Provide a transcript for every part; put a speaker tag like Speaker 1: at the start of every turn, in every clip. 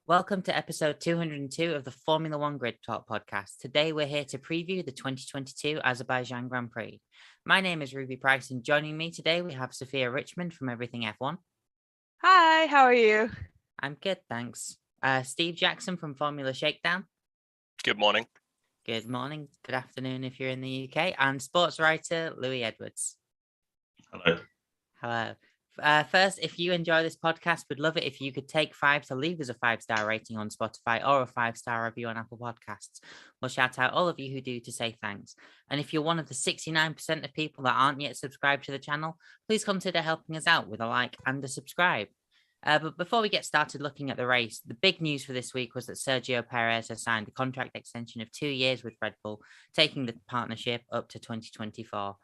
Speaker 1: Welcome to episode 202 of the Formula One Grid Talk podcast. Today we're here to preview the 2022 Azerbaijan Grand Prix. My name is Ruby Price, and joining me today we have Sophia Richmond from Everything F1.
Speaker 2: Hi, how are you?
Speaker 1: I'm good, thanks. Steve Jackson from Formula Shakedown.
Speaker 3: Good morning.
Speaker 1: Good morning, good afternoon if you're in the UK. And sports writer Louis Edwards.
Speaker 4: Hello.
Speaker 1: Hello. First, if you enjoy this podcast, we'd love it if you could take 5 to leave us a 5-star rating on Spotify or a 5-star review on Apple Podcasts. We'll shout out all of you who do to say thanks. And if you're one of the 69% of people that aren't yet subscribed to the channel, please consider helping us out with a like and a subscribe. But before we get started looking at the race, the big news for this week was that Sergio Perez has signed a contract extension of 2 years with Red Bull, taking the partnership up to 2024.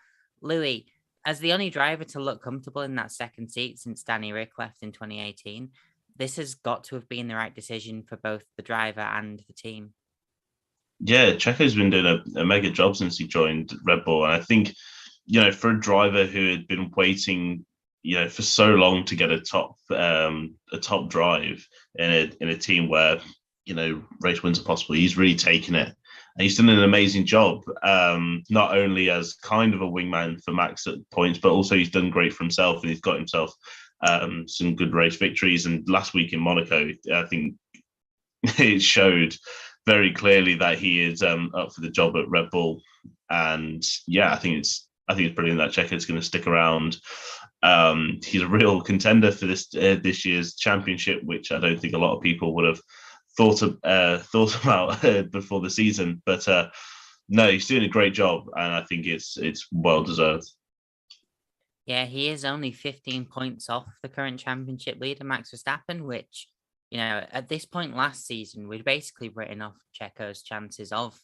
Speaker 1: Louis, as the only driver to look comfortable in that second seat since Danny Rick left in 2018, this has got to have been the right decision for both the driver and the team.
Speaker 4: Yeah, Checo's been doing a mega job since he joined Red Bull. And I think, for a driver who had been waiting, for so long to get a top drive in a team where, race wins are possible, he's really taken it. And he's done an amazing job, not only as kind of a wingman for Max at points, but also he's done great for himself, and he's got himself some good race victories. And last week in Monaco, I think it showed very clearly that he is up for the job at Red Bull. And yeah, I think it's brilliant that Checo's going to stick around. He's a real contender for this year's championship, which I don't think a lot of people would have thought about before the season, but no, he's doing a great job, and I think it's well deserved.
Speaker 1: Yeah, he is only 15 points off the current championship leader, Max Verstappen, which, at this point last season, we'd basically written off Checo's chances of,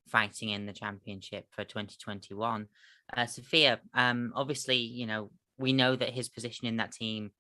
Speaker 1: fighting in the championship for 2021. Sophia, obviously, we know that his position in that team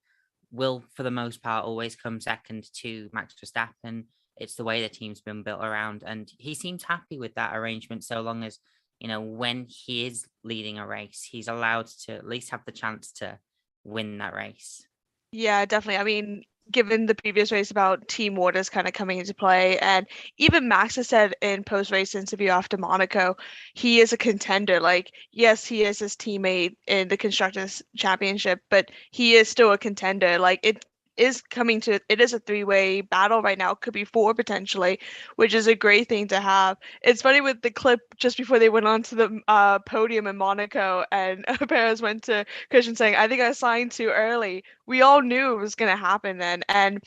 Speaker 1: will, for the most part, always come second to Max Verstappen. It's the way the team's been built around, and he seems happy with that arrangement so long as, when he is leading a race, he's allowed to at least have the chance to win that race.
Speaker 2: Yeah, definitely. I mean, given the previous race about team orders kind of coming into play, and even Max has said in post-race interview after Monaco, he is a contender. Like, yes, he is his teammate in the Constructors' Championship, but he is still a contender. Like, it is a three-way battle right now. It could be 4 potentially, which is a great thing to have. It's funny with the clip just before they went on to the podium in Monaco, and Perez went to Christian saying, "I think I signed too early." We all knew it was going to happen then, and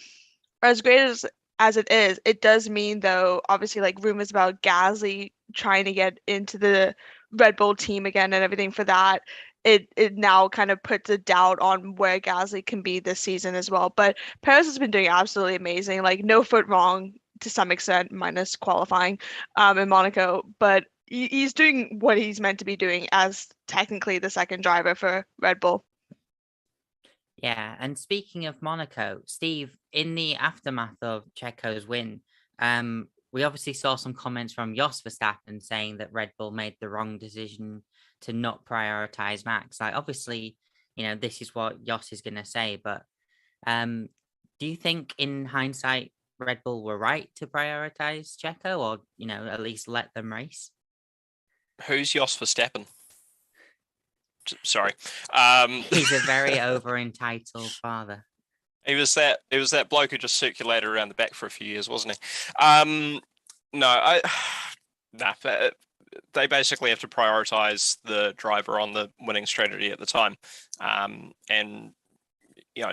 Speaker 2: as great as it is, it does mean, though, obviously, like rumors about Gasly trying to get into the Red Bull team again and everything for that. It now kind of puts a doubt on where Gasly can be this season as well. But Perez has been doing absolutely amazing, like no foot wrong to some extent, minus qualifying in Monaco. But he's doing what he's meant to be doing as technically the second driver for Red Bull.
Speaker 1: Yeah, and speaking of Monaco, Steve, in the aftermath of Checo's win, we obviously saw some comments from Jos Verstappen saying that Red Bull made the wrong decision to not prioritize Max. Like, obviously, this is what Jos is going to say, but do you think in hindsight Red Bull were right to prioritize Checo, or, at least let them race?
Speaker 3: Who's Jos Verstappen? Sorry.
Speaker 1: He's a very over-entitled father.
Speaker 3: He was that bloke who just circulated around the back for a few years, wasn't he? They basically have to prioritize the driver on the winning strategy at the time. And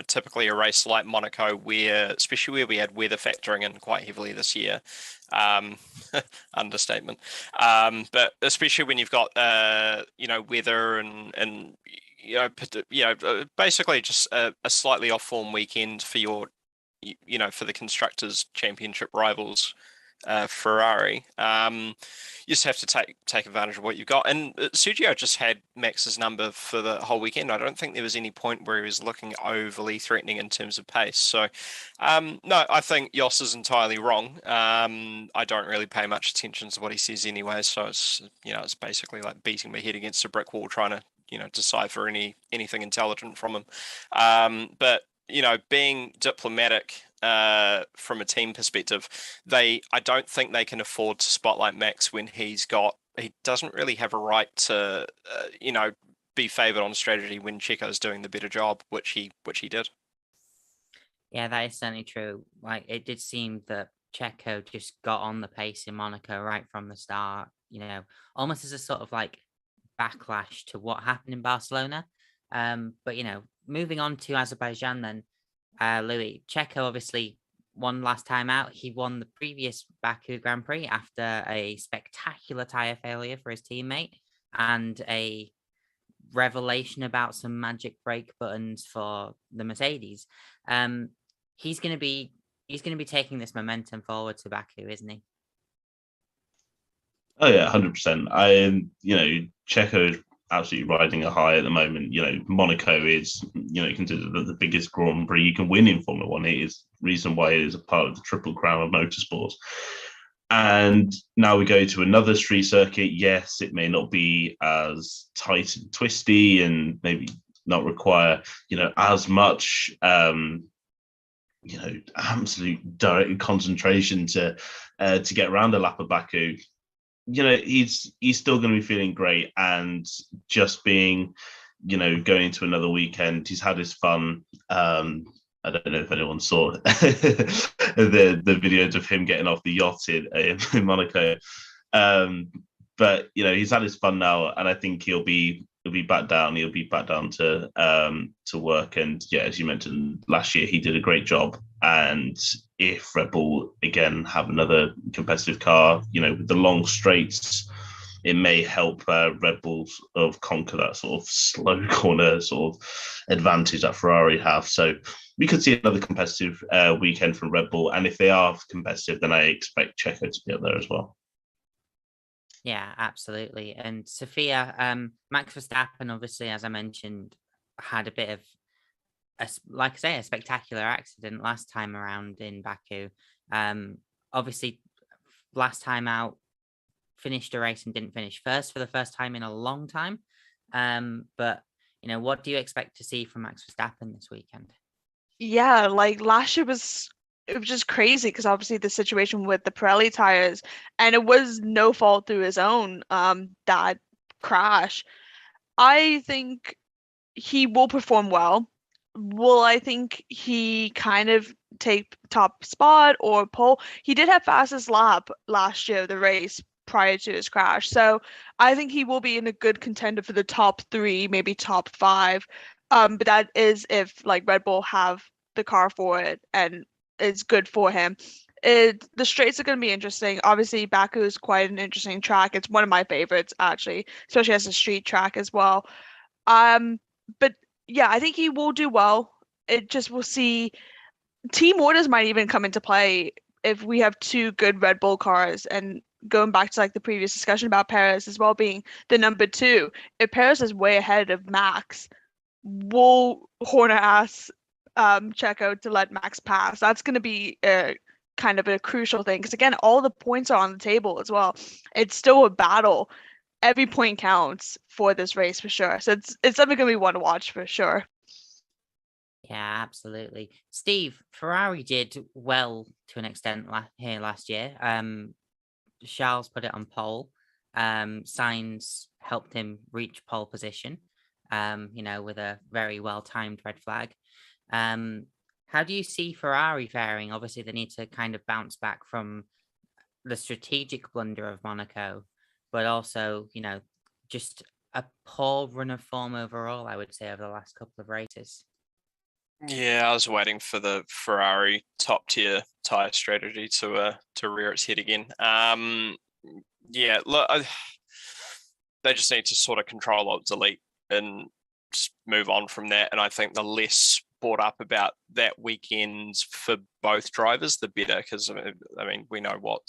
Speaker 3: typically a race like Monaco, especially where we had weather factoring in quite heavily this year, understatement. But especially when you've got weather and basically just a slightly off form weekend for your for the constructors championship rivals, Ferrari. You just have to take advantage of what you've got. And Sergio just had Max's number for the whole weekend. I don't think there was any point where he was looking overly threatening in terms of pace. So, no, I think Jos is entirely wrong. I don't really pay much attention to what he says anyway. So it's basically like beating my head against a brick wall trying to decipher anything intelligent from him. But being diplomatic, from a team perspective. I don't think they can afford to spotlight Max when he doesn't really have a right to, be favoured on strategy when Checo's doing the better job, which he did.
Speaker 1: Yeah, that is certainly true. Like, it did seem that Checo just got on the pace in Monaco right from the start, almost as a sort of like backlash to what happened in Barcelona. But, moving on to Azerbaijan then, Louis, Checo obviously won last time out. He won the previous Baku Grand Prix after a spectacular tyre failure for his teammate and a revelation about some magic brake buttons for the Mercedes. He's going to be taking this momentum forward to Baku, isn't he?
Speaker 4: Oh yeah, 100%. Checo is absolutely riding a high at the moment. Monaco is, considered the biggest Grand Prix you can win in Formula One. It is the reason why it is a part of the Triple Crown of motorsports. And now we go to another street circuit. Yes, it may not be as tight and twisty and maybe not require, as much, absolute direct concentration to get around a lap of Baku. He's still going to be feeling great, and just being, going into another weekend, he's had his fun. I don't know if anyone saw the videos of him getting off the yacht in Monaco, but he's had his fun now, and I think he'll be back down. He'll be back down to work. And yeah, as you mentioned, last year he did a great job. And if Red Bull again have another competitive car, with the long straights, it may help Red Bull sort of conquer that sort of slow corner sort of advantage that Ferrari have. So we could see another competitive weekend from Red Bull. And if they are competitive, then I expect Checo to be up there as well.
Speaker 1: Yeah, absolutely. And Sophia, Max Verstappen, obviously, as I mentioned, had a bit of, a spectacular accident last time around in Baku. Obviously, last time out, finished a race and didn't finish first for the first time in a long time. But, what do you expect to see from Max Verstappen this weekend?
Speaker 2: Yeah, like last year it was just crazy because obviously the situation with the Pirelli tires, and it was no fault through his own that crash. I think he will perform well. Will I think he kind of take top spot or pole? He did have fastest lap last year of the race prior to his crash, so I think he will be in a good contender for the top 3, maybe top 5. But that is if like Red Bull have the car for it and it's good for him. The straights are going to be interesting. Obviously, Baku is quite an interesting track. It's one of my favorites, actually, especially as a street track as well. But yeah, I think he will do well. It just we'll see. Team orders might even come into play if we have 2 good Red Bull cars. And going back to like the previous discussion about Perez as well being the number 2, if Perez is way ahead of Max, we'll horn ass Checo to let Max pass. That's going to be kind of a crucial thing because again, all the points are on the table as well. It's still a battle. Every point counts for this race for sure. So it's something we want to watch for sure.
Speaker 1: Yeah, absolutely. Steve, Ferrari did well to an extent here last year. Charles put it on pole. Sainz helped him reach pole position, with a very well-timed red flag. How do you see Ferrari faring? Obviously, they need to kind of bounce back from the strategic blunder of Monaco, but also, just a poor run of form overall, I would say, over the last couple of races.
Speaker 3: Yeah, I was waiting for the Ferrari top tier tyre strategy to rear its head again. Yeah, look, they just need to sort of control Alt Delete and just move on from that. And I think the less brought up about that weekend for both drivers, the better. Because I mean, we know what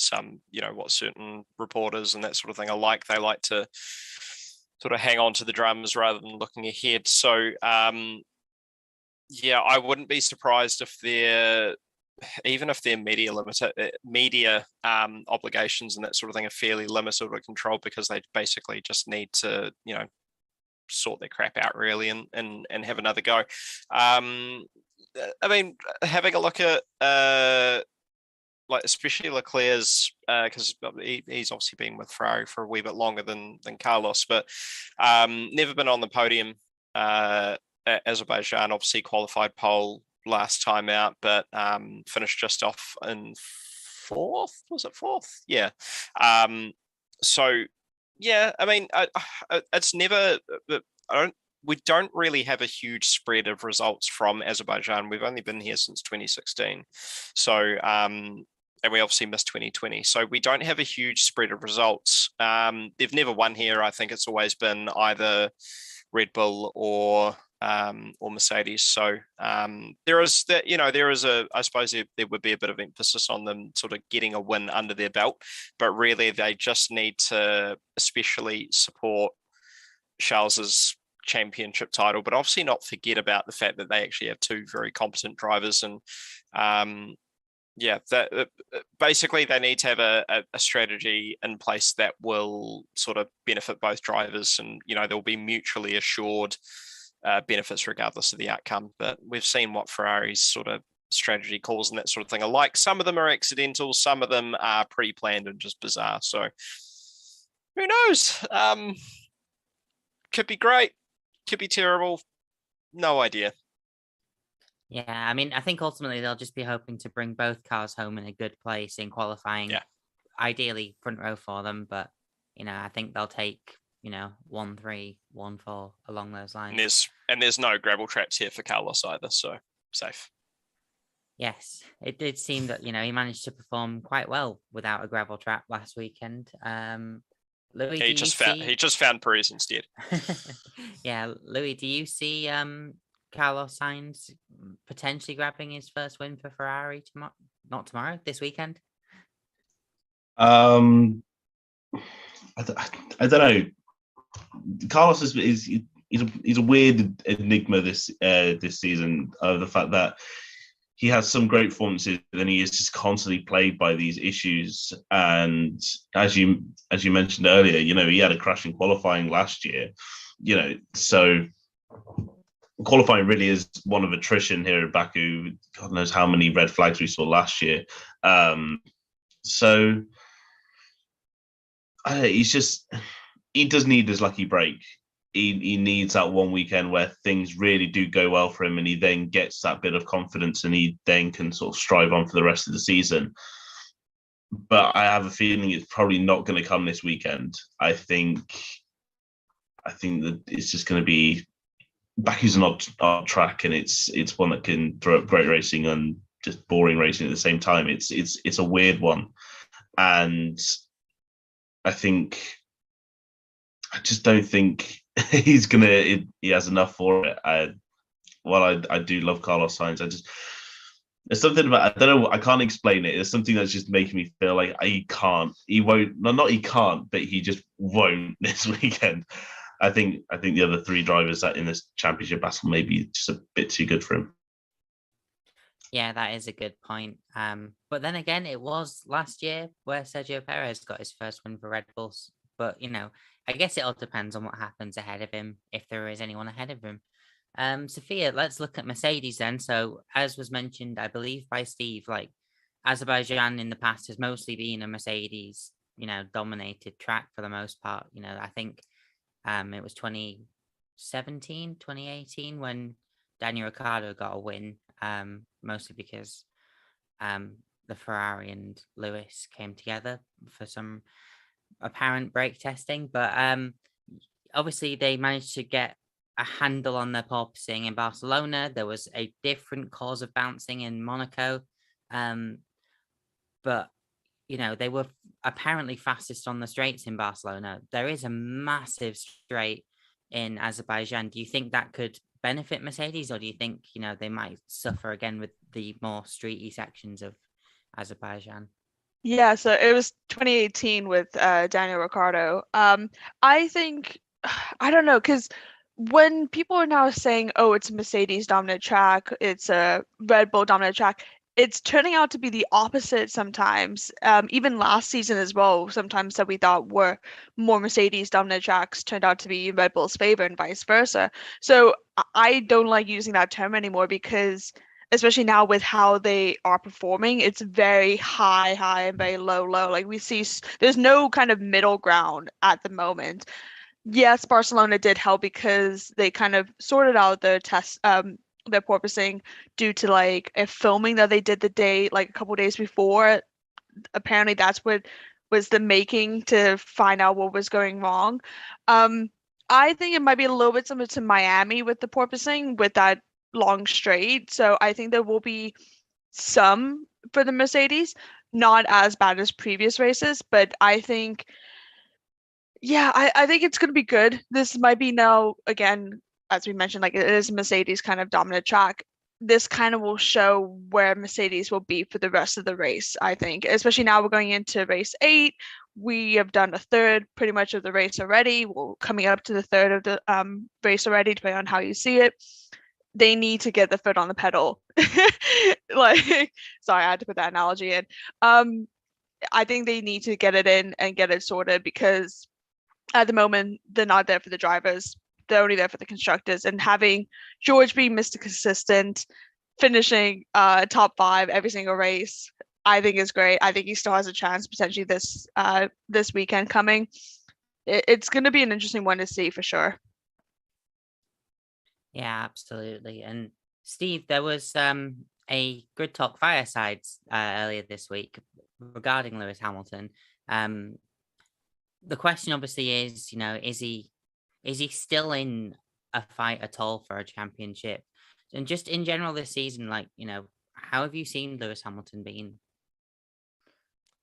Speaker 3: what certain reporters and that sort of thing are like. They like to sort of hang on to the drums rather than looking ahead. So, yeah, I wouldn't be surprised if their media obligations and that sort of thing are fairly limited or controlled, because they basically just need to, sort their crap out really and have another go. I mean, having a look at like especially Leclerc's, because he's obviously been with Ferrari for a wee bit longer than Carlos, but never been on the podium at Azerbaijan. Obviously qualified pole last time out, but finished just off in fourth. Was it fourth? Yeah. So yeah, I mean, it's never. We don't really have a huge spread of results from Azerbaijan. We've only been here since 2016. So, and we obviously missed 2020. So we don't have a huge spread of results. They've never won here. I think it's always been either Red Bull or Mercedes. So there is that, I suppose there would be a bit of emphasis on them sort of getting a win under their belt, but really they just need to especially support Charles's championship title, but obviously not forget about the fact that they actually have two very competent drivers. And basically they need to have a strategy in place that will sort of benefit both drivers, and they'll be mutually assured benefits regardless of the outcome. But we've seen what Ferrari's sort of strategy calls and that sort of thing are like. Some of them are accidental, some of them are pre-planned and just bizarre. So who knows? Could be great, could be terrible, no idea.
Speaker 1: Yeah, I mean, I think ultimately they'll just be hoping to bring both cars home in a good place in qualifying.
Speaker 3: Yeah.
Speaker 1: Ideally front row for them, but I think they'll take 1-3, 1-4 along those lines.
Speaker 3: And there's no gravel traps here for Carlos either, so safe.
Speaker 1: Yes, it did seem that he managed to perform quite well without a gravel trap last weekend. Louis,
Speaker 3: he just found Perez instead.
Speaker 1: Yeah, Louis, do you see Carlos Sainz potentially grabbing his first win for Ferrari this weekend?
Speaker 4: I don't know. Carlos is a weird enigma this season, of the fact that he has some great performances, but then he is just constantly plagued by these issues. And as you mentioned earlier, he had a crash in qualifying last year. So qualifying really is one of attrition here at Baku. God knows how many red flags we saw last year. So he does need his lucky break. He needs that one weekend where things really do go well for him, and he then gets that bit of confidence, and he then can sort of strive on for the rest of the season. But I have a feeling it's probably not going to come this weekend. I think that it's just going to be Baku's an odd track, and it's one that can throw up great racing and just boring racing at the same time. It's a weird one, and I just don't think he has enough for it. I do love Carlos Sainz. There's something about, I don't know, I can't explain it. There's something that's just making me feel like he can't, he won't, not he can't, but he just won't this weekend. I think the other three drivers that in this championship battle may be just a bit too good for him.
Speaker 1: Yeah, that is a good point. But then again, it was last year where Sergio Perez got his first win for Red Bulls. But, I guess it all depends on what happens ahead of him, if there is anyone ahead of him. Sophia, let's look at Mercedes then. So, as was mentioned, I believe by Steve, Azerbaijan in the past has mostly been a Mercedes, dominated track for the most part. I think it was 2017, 2018 when Daniel Ricciardo got a win, mostly because the Ferrari and Lewis came together for some apparent brake testing, but obviously they managed to get a handle on their porpoising in Barcelona. There was a different cause of bouncing in Monaco, but they were apparently fastest on the straights in Barcelona. There is a massive straight in Azerbaijan. Do you think that could benefit Mercedes, or do you think they might suffer again with the more streety sections of Azerbaijan?
Speaker 2: Yeah, so it was 2018 with Daniel Ricciardo. I think, I don't know, because when people are now saying, oh, it's a Mercedes dominant track, it's a Red Bull dominant track, it's turning out to be the opposite sometimes. Even last season as well, sometimes that we thought were more Mercedes dominant tracks turned out to be Red Bull's favor and vice versa. So I don't like using that term anymore because especially now with how they are performing, it's very high, high and very low, low. Like we see, there's no kind of middle ground at the moment. Yes, Barcelona did help because they kind of sorted out their their porpoising due to like a filming that they did the day, like a couple days before. Apparently, that's what was the making to find out what was going wrong. I think it might be a little bit similar to Miami with the porpoising with that long straight. So I think there will be some for the Mercedes, not as bad as previous races, but I think, yeah, I think it's going to be good. This might be now, again, as we mentioned, like it is a Mercedes kind of dominant track. This kind of will show where Mercedes will be for the rest of the race, I think, especially now we're going into race 8. We have done a third pretty much of the race already. We're coming up to the third of the race already, depending on how you see it. They need to get the foot on the pedal. Like, sorry, I had to put that analogy in. I think they need to get it in and get it sorted because at the moment they're not there for the drivers. They're only there for the constructors. And having George be Mr. Consistent, finishing top 5 every single race, I think is great. I think he still has a chance potentially this weekend coming. It's going to be an interesting one to see for sure.
Speaker 1: Yeah, absolutely. And Steve, there was a Grid Talk Fireside earlier this week regarding Lewis Hamilton. The question obviously is, is he still in a fight at all for a championship? And just in general this season, like, how have you seen Lewis Hamilton been?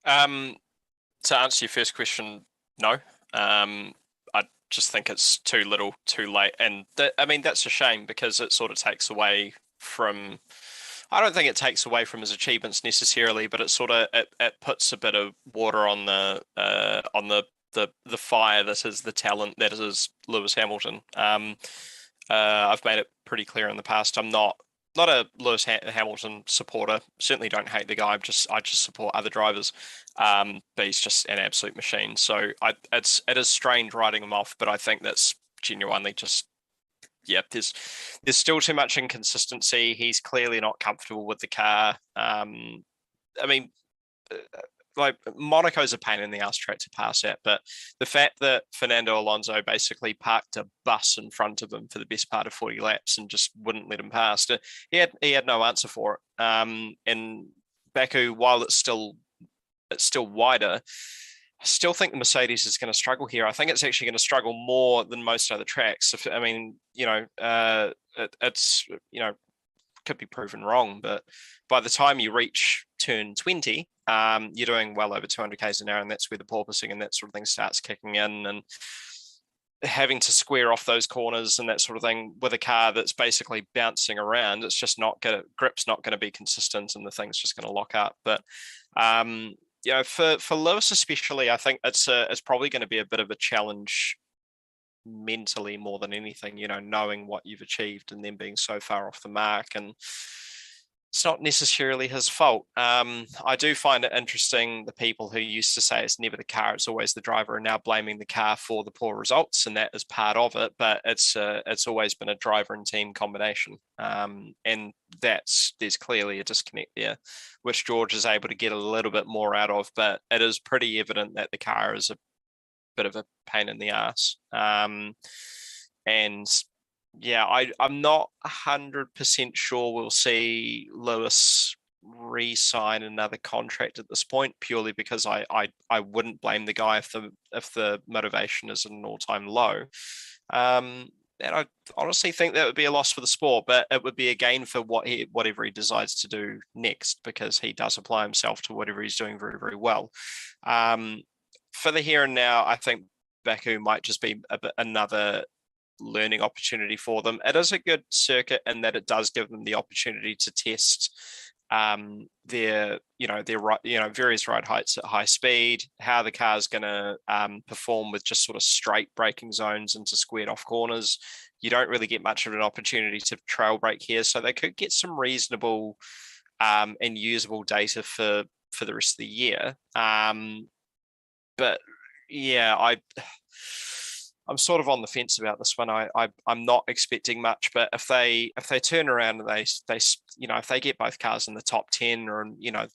Speaker 3: To answer your first question, no. I just think it's too little, too late. And that's a shame because it sort of takes away from, I don't think it takes away from his achievements necessarily, but it sort of, it puts a bit of water on the fire that is the talent that is Lewis Hamilton. I've made it pretty clear in the past. I'm not a Lewis Hamilton supporter. Certainly don't hate the guy. I just support other drivers. But he's just an absolute machine. So it is strange writing him off, but I think that's genuinely just, yeah, there's still too much inconsistency. He's clearly not comfortable with the car. Like Monaco's a pain in the ass track to pass at, but the fact that Fernando Alonso basically parked a bus in front of him for the best part of 40 laps and just wouldn't let him pass, he had no answer for it. And Baku, while it's still wider, I still think the Mercedes is going to struggle here. I think it's actually going to struggle more than most other tracks. It's could be proven wrong, but by the time you reach turn 20, you're doing well over 200 k's an hour, and that's where the porpoising and that sort of thing starts kicking in, and having to square off those corners and that sort of thing with a car that's basically bouncing around. It's just not going to, grip's not going to be consistent, and the thing's just going to lock up. But for Lewis especially, I think it's probably going to be a bit of a challenge mentally more than anything, knowing what you've achieved and then being so far off the mark. And it's not necessarily his fault. I do find it interesting, the people who used to say it's never the car, it's always the driver, are now blaming the car for the poor results, and that is part of it. But it's always been a driver and team combination, and there's clearly a disconnect there, which George is able to get a little bit more out of. But it is pretty evident that the car is a bit of a pain in the ass. And yeah, I'm not 100% sure we'll see Lewis re-sign another contract at this point, purely because I wouldn't blame the guy if the motivation is at an all-time low. And I honestly think that would be a loss for the sport, but it would be a gain for whatever he decides to do next, because he does apply himself to whatever he's doing very, very well. For the here and now, I think Baku might just be another learning opportunity for them. It is a good circuit in that it does give them the opportunity to test their various ride heights at high speed, how the car's going to perform with just sort of straight braking zones into squared off corners. You don't really get much of an opportunity to trail brake here, so they could get some reasonable and usable data for the rest of the year. But yeah, I'm sort of on the fence about this one. I'm not expecting much, but if they turn around and they if they get both cars in the top 10 or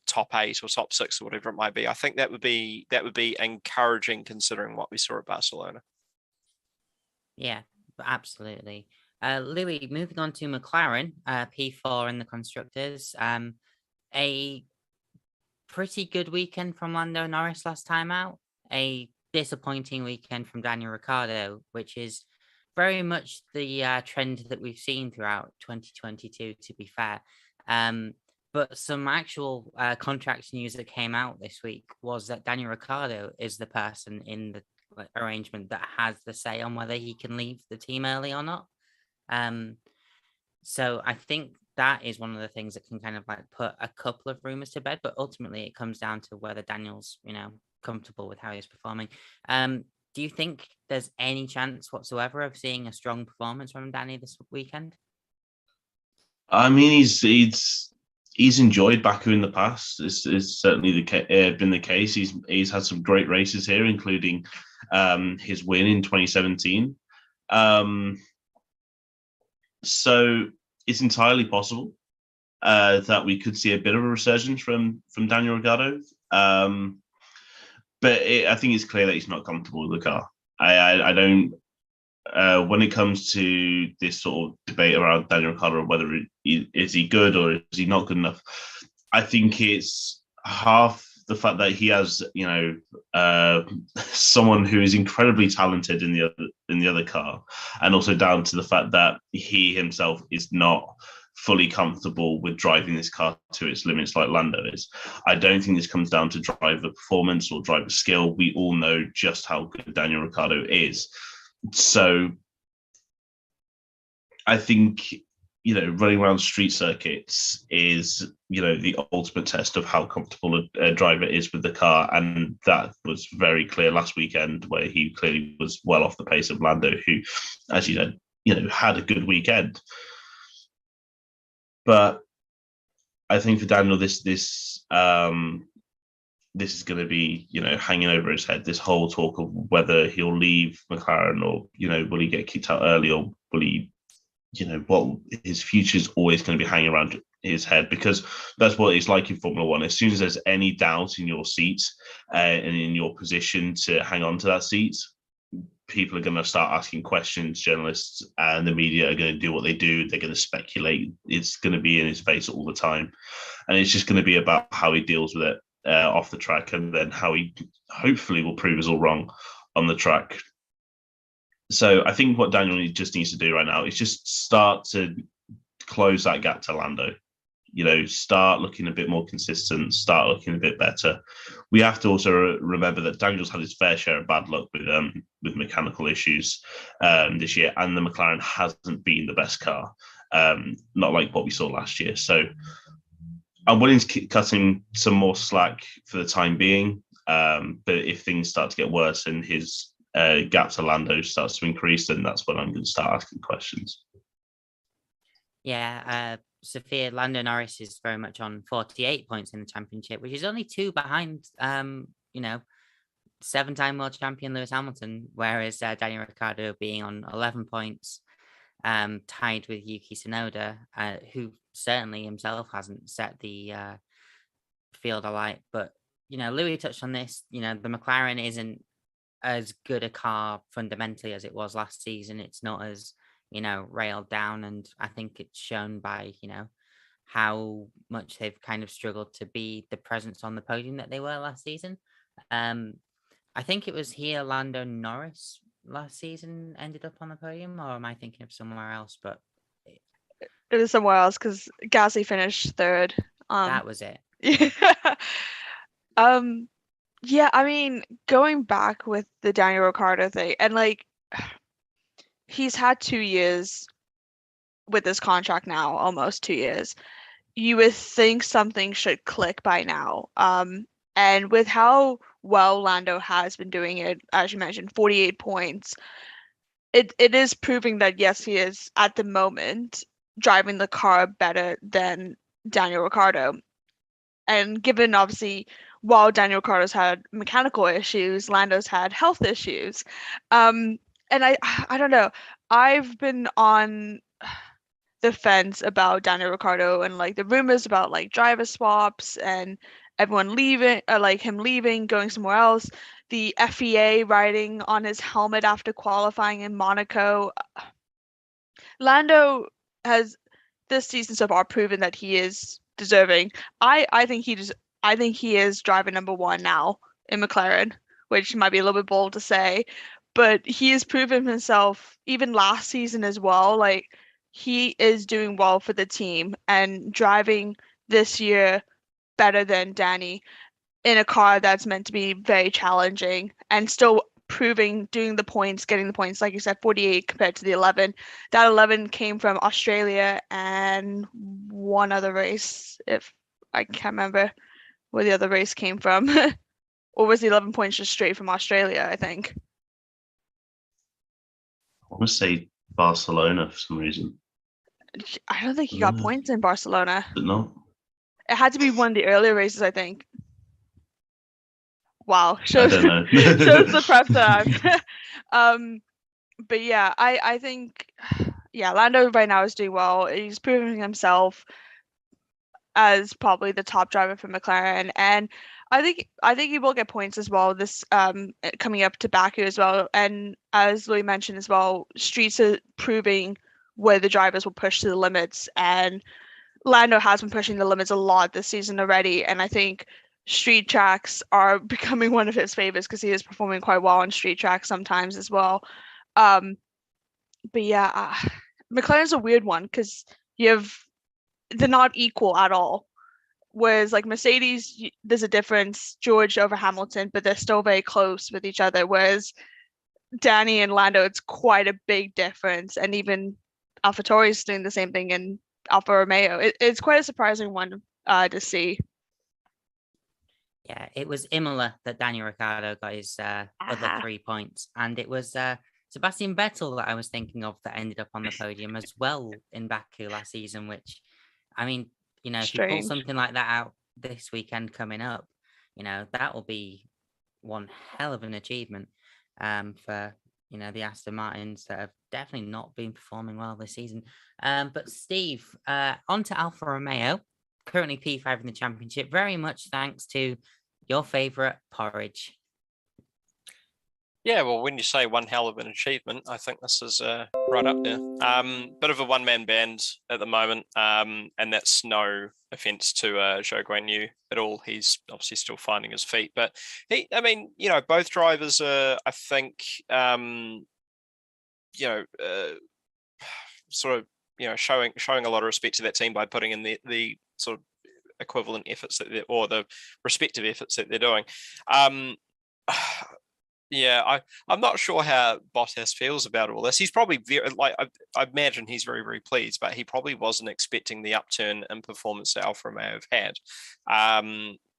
Speaker 3: top 8 or top 6 or whatever it might be, I think that would be encouraging considering what we saw at Barcelona.
Speaker 1: Yeah, absolutely. Louis, moving on to McLaren, P4 in the constructors. A pretty good weekend from Lando Norris last time out. A disappointing weekend from Daniel Ricciardo, which is very much the trend that we've seen throughout 2022, to be fair. But some actual contract news that came out this week was that Daniel Ricciardo is the person in the arrangement that has the say on whether he can leave the team early or not. So I think that is one of the things that can kind of put a couple of rumors to bed, but ultimately it comes down to whether Daniel's, comfortable with how he's performing. Do you think there's any chance whatsoever of seeing a strong performance from Danny this weekend?
Speaker 4: I mean, he's enjoyed Baku in the past. It's certainly been the case. He's had some great races here, including his win in 2017. So it's entirely possible that we could see a bit of a resurgence from Daniel Ricciardo. But I think it's clear that he's not comfortable with the car. I don't. When it comes to this sort of debate around Daniel Ricciardo, whether is he good or is he not good enough, I think it's half the fact that he has, someone who is incredibly talented in the other car, and also down to the fact that he himself is not fully comfortable with driving this car to its limits like Lando is. I don't think this comes down to driver performance or driver skill. We all know just how good Daniel Ricciardo is. So I think, running around street circuits is, the ultimate test of how comfortable a driver is with the car. And that was very clear last weekend, where he clearly was well off the pace of Lando, who, as you said, had a good weekend. But I think for Daniel, this is going to be, hanging over his head, this whole talk of whether he'll leave McLaren or, will he get kicked out early, or will he, what his future is always going to be hanging around his head, because that's what it's like in Formula One. As soon as there's any doubt in your seat and in your position to hang on to that seat, people are going to start asking questions. Journalists and the media are going to do what they do. They're going to speculate. It's going to be in his face all the time. And it's just going to be about how he deals with it off the track, and then how he hopefully will prove us all wrong on the track. So I think what Daniel just needs to do right now is just start to close that gap to Lando. Start looking a bit more consistent, start looking a bit better. We have to also remember that Daniel's had his fair share of bad luck with mechanical issues this year, and the McLaren hasn't been the best car, not like what we saw last year. So I'm willing to cut him some more slack for the time being, but if things start to get worse and his gap to Lando starts to increase, then that's when I'm going to start asking questions.
Speaker 1: Yeah, Sophia, Lando Norris is very much on 48 points in the championship, which is only 2 behind, 7-time world champion Lewis Hamilton, whereas Daniel Ricciardo being on 11 points, tied with Yuki Tsunoda, who certainly himself hasn't set the field alight. But, Louis touched on this, the McLaren isn't as good a car fundamentally as it was last season. It's not as railed down, and I think it's shown by how much they've kind of struggled to be the presence on the podium that they were last season. I think it was here Lando Norris last season ended up on the podium, or am I thinking of somewhere else? But
Speaker 2: it was somewhere else, because Gasly finished third.
Speaker 1: That was it.
Speaker 2: Yeah, I mean, going back with the Daniel Ricciardo thing, and he's had 2 years with this contract now, almost 2 years. You would think something should click by now. And with how well Lando has been doing it, as you mentioned, 48 points, it is proving that, yes, he is, at the moment, driving the car better than Daniel Ricciardo. And given, obviously, while Daniel Ricciardo's had mechanical issues, Lando's had health issues. and I don't know. I've been on the fence about Daniel Ricciardo and like the rumors about like driver swaps and everyone leaving, like him leaving, going somewhere else. The FEA writing on his helmet after qualifying in Monaco. Lando has this season so far proven that he is deserving. I think I think he is driver number one now in McLaren, which might be a little bit bold to say, but he has proven himself even last season as well. Like he is doing well for the team and driving this year better than Danny in a car that's meant to be very challenging and still proving doing the points, getting the points, like you said, 48 compared to the 11. That 11 came from Australia and one other race, if I can't remember where the other race came from. Or was the 11 points just straight from Australia, I think?
Speaker 4: I want to say Barcelona for some reason.
Speaker 2: I don't think he got points in Barcelona.
Speaker 4: But no.
Speaker 2: It had to be one of the earlier races, I think. Wow,
Speaker 4: I
Speaker 2: shows
Speaker 4: don't know.
Speaker 2: shows the prep that but yeah, I think Lando right now is doing well. He's proving himself as probably the top driver for McLaren, and I think he will get points as well this coming up to Baku as well. And as Louis mentioned as well, streets are proving where the drivers will push to the limits, and Lando has been pushing the limits a lot this season already, and I think street tracks are becoming one of his favorites because he is performing quite well on street tracks sometimes as well. But yeah, McLaren's a weird one because they're not equal at all. Whereas like Mercedes, there's a difference, George over Hamilton, but they're still very close with each other. Whereas Danny and Lando, it's quite a big difference, and even AlphaTauri is doing the same thing in Alfa Romeo. It's quite a surprising one to see.
Speaker 1: Yeah, it was Imola that Daniel Ricciardo got his other 3 points, and it was Sebastian Vettel that I was thinking of that ended up on the podium as well in Baku last season, which, I mean, you know, if you pull something like that out this weekend coming up, you know, that will be one hell of an achievement for, you know, the Aston Martins that have definitely not been performing well this season. But Steve, on to Alfa Romeo, currently P5 in the championship, very much thanks to your favourite porridge.
Speaker 3: Yeah, well, when you say one hell of an achievement, I think this is right up there. Bit of a one-man band at the moment, and that's no offence to Zhou Guanyu at all. He's obviously still finding his feet, but I mean, you know, both drivers are, I think, sort of, you know, showing a lot of respect to that team by putting in the sort of equivalent efforts or the respective efforts that they're doing. Yeah, I'm not sure how Bottas feels about all this. He's probably very, like, I imagine he's very, very pleased, but he probably wasn't expecting the upturn in performance that Alfa Romeo have had.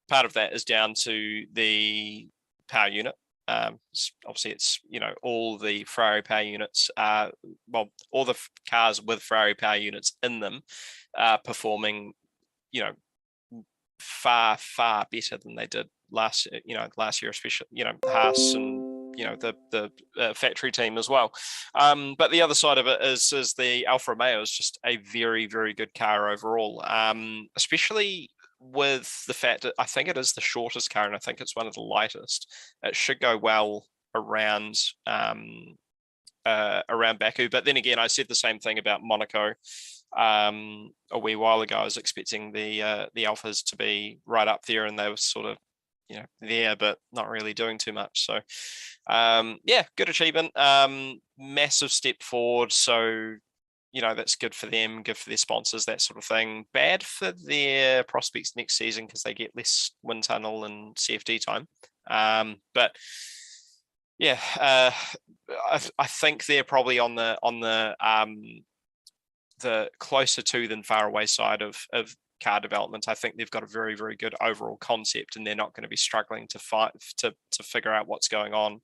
Speaker 3: Part of that is down to the power unit. Obviously, it's, you know, all the Ferrari power units, all the cars with Ferrari power units in them performing, you know, far better than they did last year, especially, you know, Haas and, you know, the factory team as well. But the other side of it is the Alfa Romeo is just a very, very good car overall, especially with the fact that I think it is the shortest car and I think it's one of the lightest. It should go well around Baku. But then again, I said the same thing about Monaco a wee while ago. I was expecting the Alphas to be right up there, and they were sort of, you know, there but not really doing too much. So good achievement, massive step forward. So, you know, that's good for them, good for their sponsors, that sort of thing. Bad for their prospects next season because they get less wind tunnel and CFD time. But yeah, I think they're probably on the closer to than far away side of car development. I think they've got a very, very good overall concept, and they're not going to be struggling to figure out what's going on,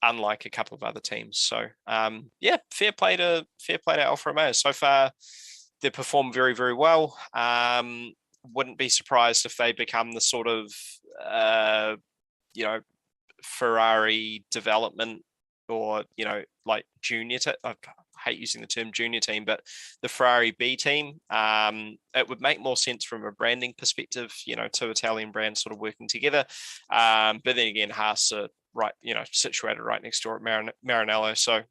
Speaker 3: unlike a couple of other teams. So fair play to Alfa Romeo. So far, they've performed very, very well. Wouldn't be surprised if they become the sort of Ferrari development or like junior. I hate using the term junior team, but the Ferrari B team. It would make more sense from a branding perspective. Two Italian brands sort of working together. But then again, Haas are right, situated right next door at Maranello. So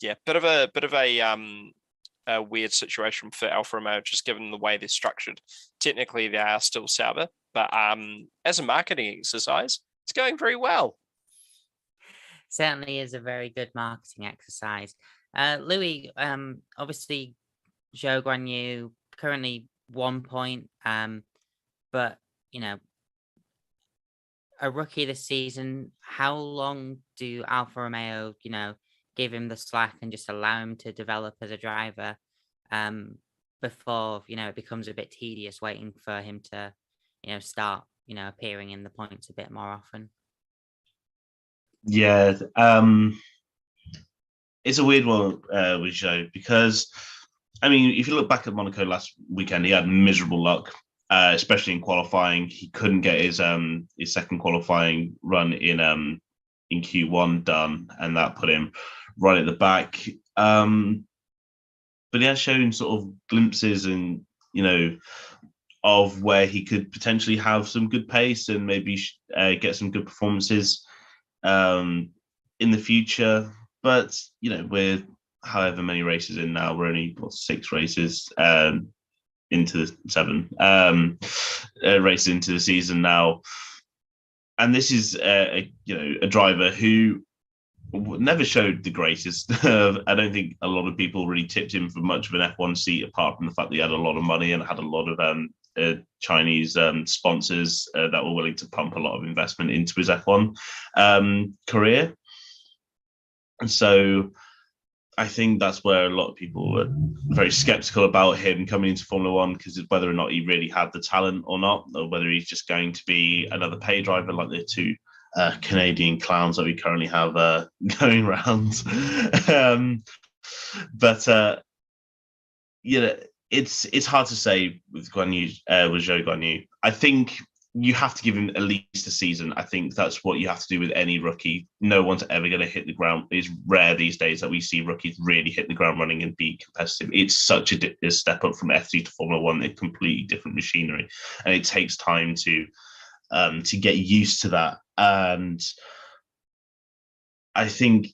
Speaker 3: bit of a weird situation for Alfa Romeo, just given the way they're structured. Technically, they are still Sauber, but as a marketing exercise, it's going very well.
Speaker 1: Certainly is a very good marketing exercise. Louis, obviously, Zhou, Guanyu currently 1 point, but a rookie this season. How long do Alfa Romeo, give him the slack and just allow him to develop as a driver before it becomes a bit tedious waiting for him to start appearing in the points a bit more often?
Speaker 4: Yeah, it's a weird one with Zhou, because if you look back at Monaco last weekend, he had miserable luck, especially in qualifying. He couldn't get his second qualifying run in Q1 done, and that put him right at the back. But he has shown sort of glimpses and of where he could potentially have some good pace and maybe get some good performances in the future. But we're however many races in now. We're only 6 races into the 7 races into the season now, and this is a driver who never showed the greatest. I don't think a lot of people really tipped him for much of an F1 seat, apart from the fact that he had a lot of money and had a lot of Chinese sponsors that were willing to pump a lot of investment into his F1 career. And so I think that's where a lot of people were very skeptical about him coming into Formula One, because whether or not he really had the talent or not, or whether he's just going to be another pay driver like the 2 Canadian clowns that we currently have going around. But it's hard to say with Guanyu, with Zhou Guanyu. I think you have to give him at least a season. I think that's what you have to do with any rookie. No one's ever going to hit the ground. It's rare these days that we see rookies really hit the ground running and be competitive. It's such a step up from F2 to Formula One, a completely different machinery, and it takes time to get used to that. And I think,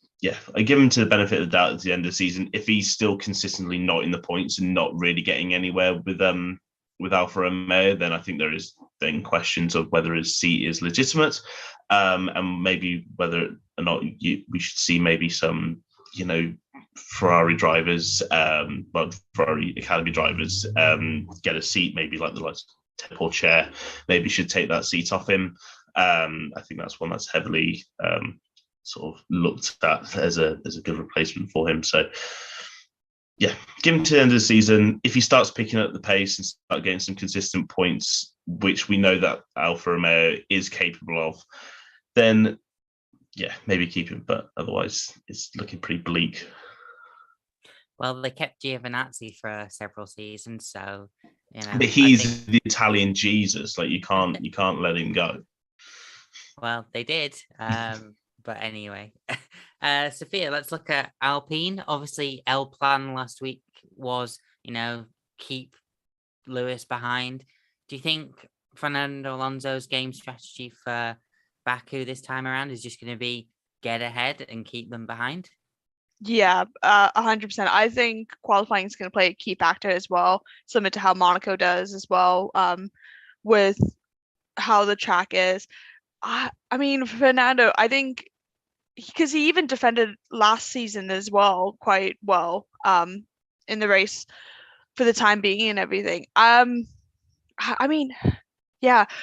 Speaker 4: I give him to the benefit of the doubt at the end of the season. If he's still consistently not in the points and not really getting anywhere with Alfa Romeo, then I think there is then questions of whether his seat is legitimate, and maybe whether or not we should see maybe some, Ferrari drivers, Ferrari Academy drivers get a seat, maybe like the Paul Chair maybe should take that seat off him. I think that's one that's heavily sort of looked at as a good replacement for him. So give him to the end of the season. If he starts picking up the pace and start getting some consistent points, which we know that Alfa Romeo is capable of, then maybe keep him. But otherwise, it's looking pretty bleak.
Speaker 1: Well, they kept Giovinazzi for several seasons, so
Speaker 4: But he's the Italian Jesus. Like you can't let him go.
Speaker 1: Well, they did. But anyway, Sophia, let's look at Alpine. Obviously, El Plan last week was, keep Lewis behind. Do you think Fernando Alonso's game strategy for Baku this time around is just going to be get ahead and keep them behind?
Speaker 2: Yeah, 100%. I think qualifying is going to play a key factor as well, similar to how Monaco does as well, with how the track is. I mean, Fernando, I think, because he even defended last season as well quite well in the race for the time being and everything. I mean,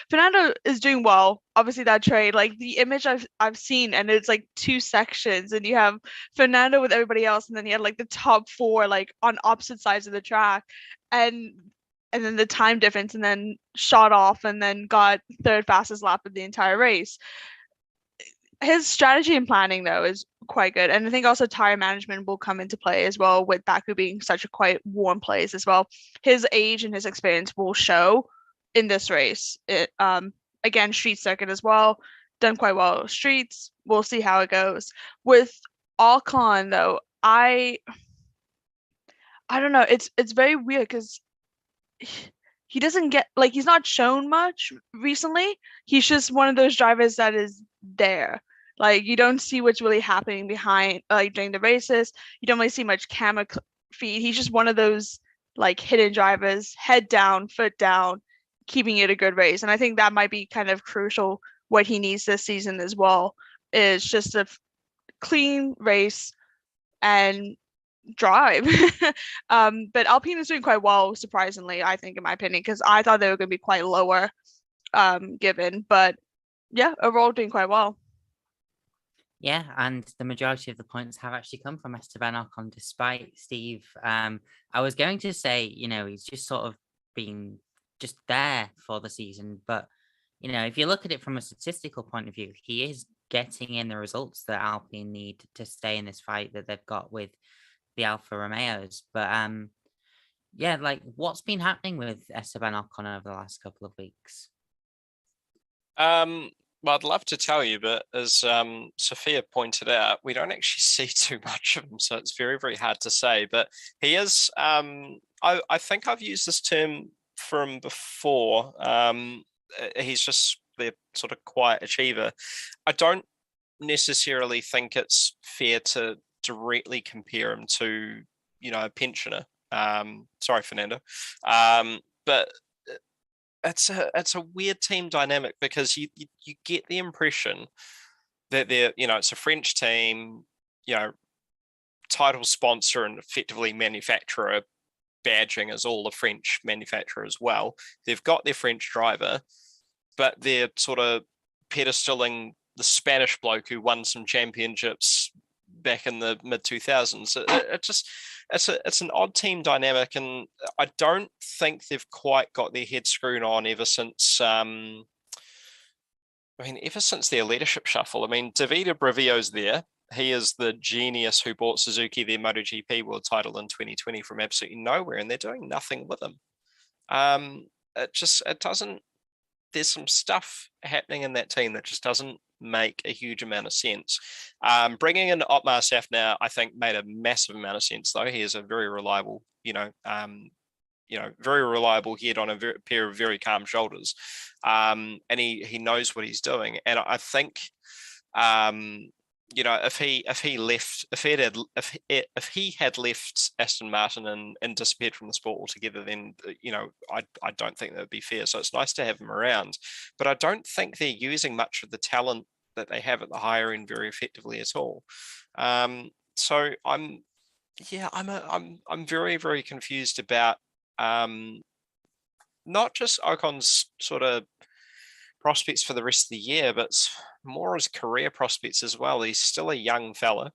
Speaker 2: Fernando is doing well. Obviously, that trade, like the image I've seen, and it's like 2 sections, and you have Fernando with everybody else, and then you had like the top 4 like on opposite sides of the track, and then the time difference, and then shot off, and then got 3rd fastest lap of the entire race. His strategy and planning, though, is quite good. And I think also tire management will come into play as well, with Baku being such a quite warm place as well. His age and his experience will show in this race. Again, street circuit as well. done quite well. Streets, we'll see how it goes. With Ocon though, I don't know. It's very weird because he doesn't get like he's not shown much recently. He's just one of those drivers that is there. Like you don't see what's really happening behind like during the races. You don't really see much camera feed. He's just one of those like hidden drivers, head down, foot down, keeping it a good race. And I think that might be kind of crucial what he needs this season as well. Is just a clean race and drive. But Alpine is doing quite well, surprisingly, I think, in my opinion, because I thought they were going to be quite lower given. But yeah, overall doing quite well.
Speaker 1: Yeah, and the majority of the points have actually come from Esteban Ocon, despite Steve. I was going to say, he's just sort of been just there for the season. But, if you look at it from a statistical point of view, he is getting in the results that Alpine need to stay in this fight that they've got with the Alfa Romeos. But yeah, like what's been happening with Esteban Ocon over the last couple of weeks?
Speaker 3: Well, I'd love to tell you, but as Sophia pointed out, we don't actually see too much of him, so it's very, very hard to say. But he is, I think I've used this term from before. He's just the sort of quiet achiever. I don't necessarily think it's fair to directly compare him to, a pensioner. Sorry, Fernando. But it's a weird team dynamic because you get the impression that they're, it's a French team, title sponsor and effectively manufacturer badging as all the French manufacturer as well. They've got their French driver, but they're sort of pedestaling the Spanish bloke who won some championships back in the mid 2000s. It's an odd team dynamic, and I don't think they've quite got their head screwed on ever since their leadership shuffle. I mean, Davide Brivio's there. He is the genius who bought Suzuki their MotoGP world title in 2020 from absolutely nowhere, and they're doing nothing with him. It doesn't. There's some stuff happening in that team that just doesn't make a huge amount of sense. Bringing in Otmar Safnauer, I think, made a massive amount of sense, though. He is a very reliable, very reliable head on a pair of very calm shoulders, and he knows what he's doing. And I think, if he had left Aston Martin and disappeared from the sport altogether, then I don't think that would be fair. So it's nice to have him around, but I don't think they're using much of the talent that they have at the higher end very effectively at all. So I'm very, very confused about not just Ocon's sort of prospects for the rest of the year, but more his career prospects as well. He's still a young fella.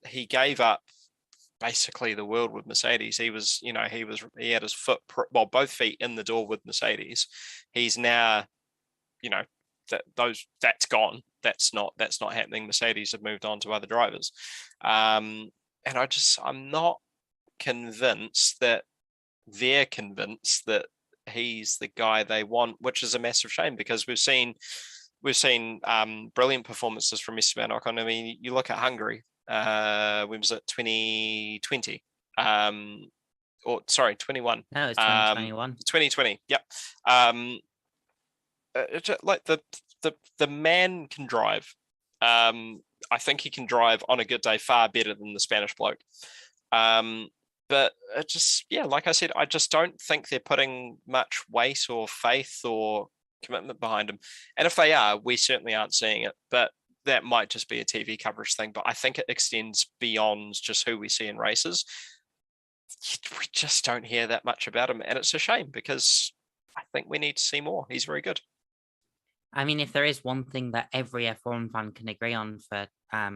Speaker 3: He gave up basically the world with Mercedes. He had his both feet in the door with Mercedes. He's now, that's gone. That's not happening. Mercedes have moved on to other drivers. And I'm not convinced that they're convinced that he's the guy they want, which is a massive shame because we've seen brilliant performances from Esteban Ocon. I mean, you look at Hungary, when was it, 2020? 21.
Speaker 1: No, it's 2021.
Speaker 3: 2020, yep. Like the man can drive. I think he can drive on a good day far better than the Spanish bloke. But it just, like I said, I just don't think they're putting much weight or faith or commitment behind him. And if they are, we certainly aren't seeing it. But that might just be a TV coverage thing. But I think it extends beyond just who we see in races. We just don't hear that much about him. And it's a shame because I think we need to see more. He's very good.
Speaker 1: I mean, if there is one thing that every F1 fan can agree on for, a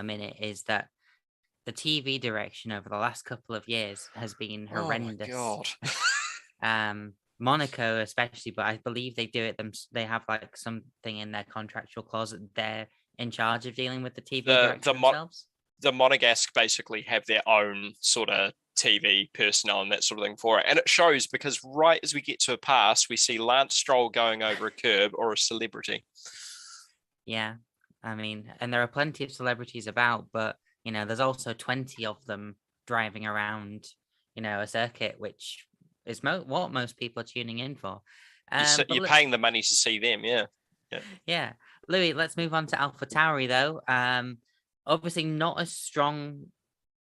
Speaker 1: minute, is that the TV direction over the last couple of years has been horrendous.
Speaker 3: Oh my God.
Speaker 1: Monaco especially, but I believe they do it they have like something in their contractual clause that they're in charge of dealing with the TV direction themselves.
Speaker 3: The Monegasque basically have their own sort of TV personnel and that sort of thing for it. And it shows because right as we get to a pass, we see Lance Stroll going over a curb or a celebrity.
Speaker 1: Yeah, I mean, and there are plenty of celebrities about, but, there's also 20 of them driving around, a circuit, which is what most people are tuning in for.
Speaker 3: You're paying the money to see them, yeah.
Speaker 1: Yeah. Louis, let's move on to AlphaTauri, though. Obviously not as strong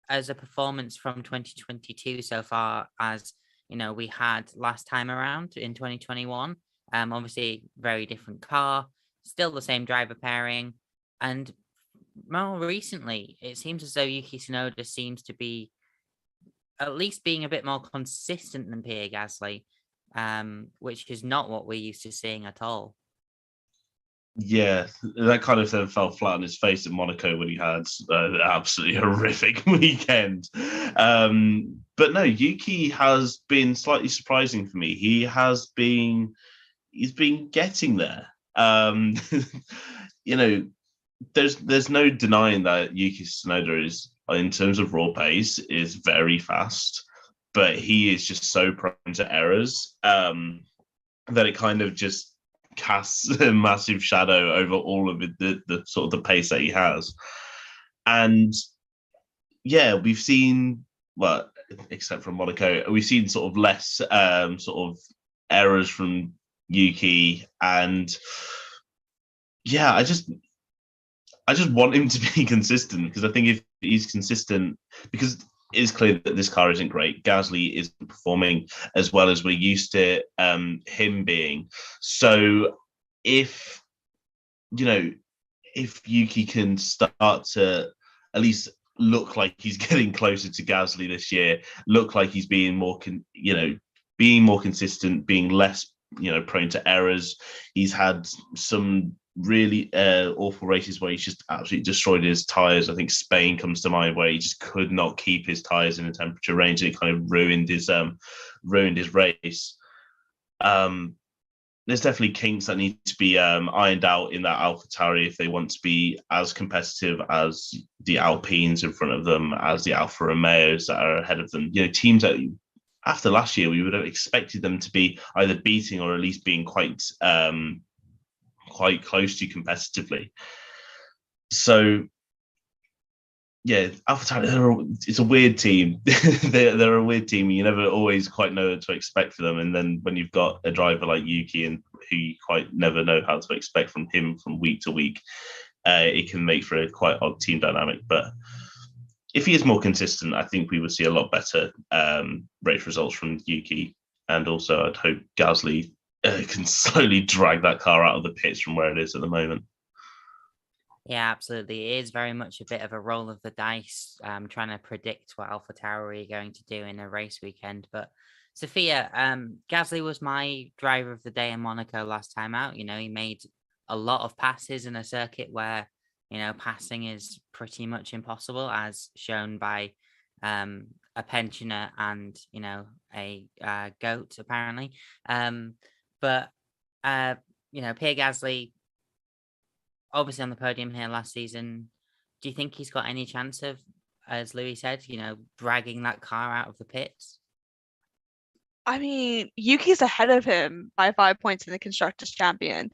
Speaker 1: as a performance from 2022 so far as we had last time around in 2021. Obviously very different car, still the same driver pairing, and more recently it seems as though Yuki Tsunoda seems to be at least being a bit more consistent than Pierre Gasly, which is not what we're used to seeing at all.
Speaker 4: Yeah, that kind of then fell flat on his face in Monaco when he had an absolutely horrific weekend. But no, Yuki has been slightly surprising for me. He's been getting there. There's no denying that Yuki Tsunoda is, in terms of raw pace, is very fast, but he is just so prone to errors that it kind of just casts a massive shadow over all of it, the sort of the pace that he has. And yeah, we've seen, well, except from Monaco, we've seen sort of less sort of errors from Yuki. And yeah, I just want him to be consistent, because I think if he's consistent, because it is clear that this car isn't great. Gasly isn't performing as well as we're used to him being. So if Yuki can start to at least look like he's getting closer to Gasly this year, look like he's being more consistent, being less prone to errors. He's had some really awful races where he's just absolutely destroyed his tires. I think Spain comes to mind, where he just could not keep his tires in a temperature range, and it kind of ruined his race. There's definitely kinks that need to be ironed out in that AlphaTauri if they want to be as competitive as the Alpines in front of them, as the Alfa Romeos that are ahead of them. Teams that after last year we would have expected them to be either beating or at least being quite close to competitively. So yeah, AlphaTauri, it's a weird team. they're a weird team. You never always quite know what to expect for them. And then when you've got a driver like Yuki, and who you quite never know how to expect from him from week to week, it can make for a quite odd team dynamic. But if he is more consistent, I think we would see a lot better race results from Yuki. And also I'd hope Gasly can slowly drag that car out of the pits from where it is at the moment.
Speaker 1: Yeah, absolutely. It is very much a bit of a roll of the dice, trying to predict what AlphaTauri are going to do in a race weekend. But Sophia, Gasly was my driver of the day in Monaco last time out. He made a lot of passes in a circuit where, passing is pretty much impossible, as shown by a pensioner and, a goat, apparently. But Pierre Gasly, obviously on the podium here last season, do you think he's got any chance of, as Louis said, dragging that car out of the pits?
Speaker 2: I mean, Yuki's ahead of him by 5 points in the Constructors' Champion.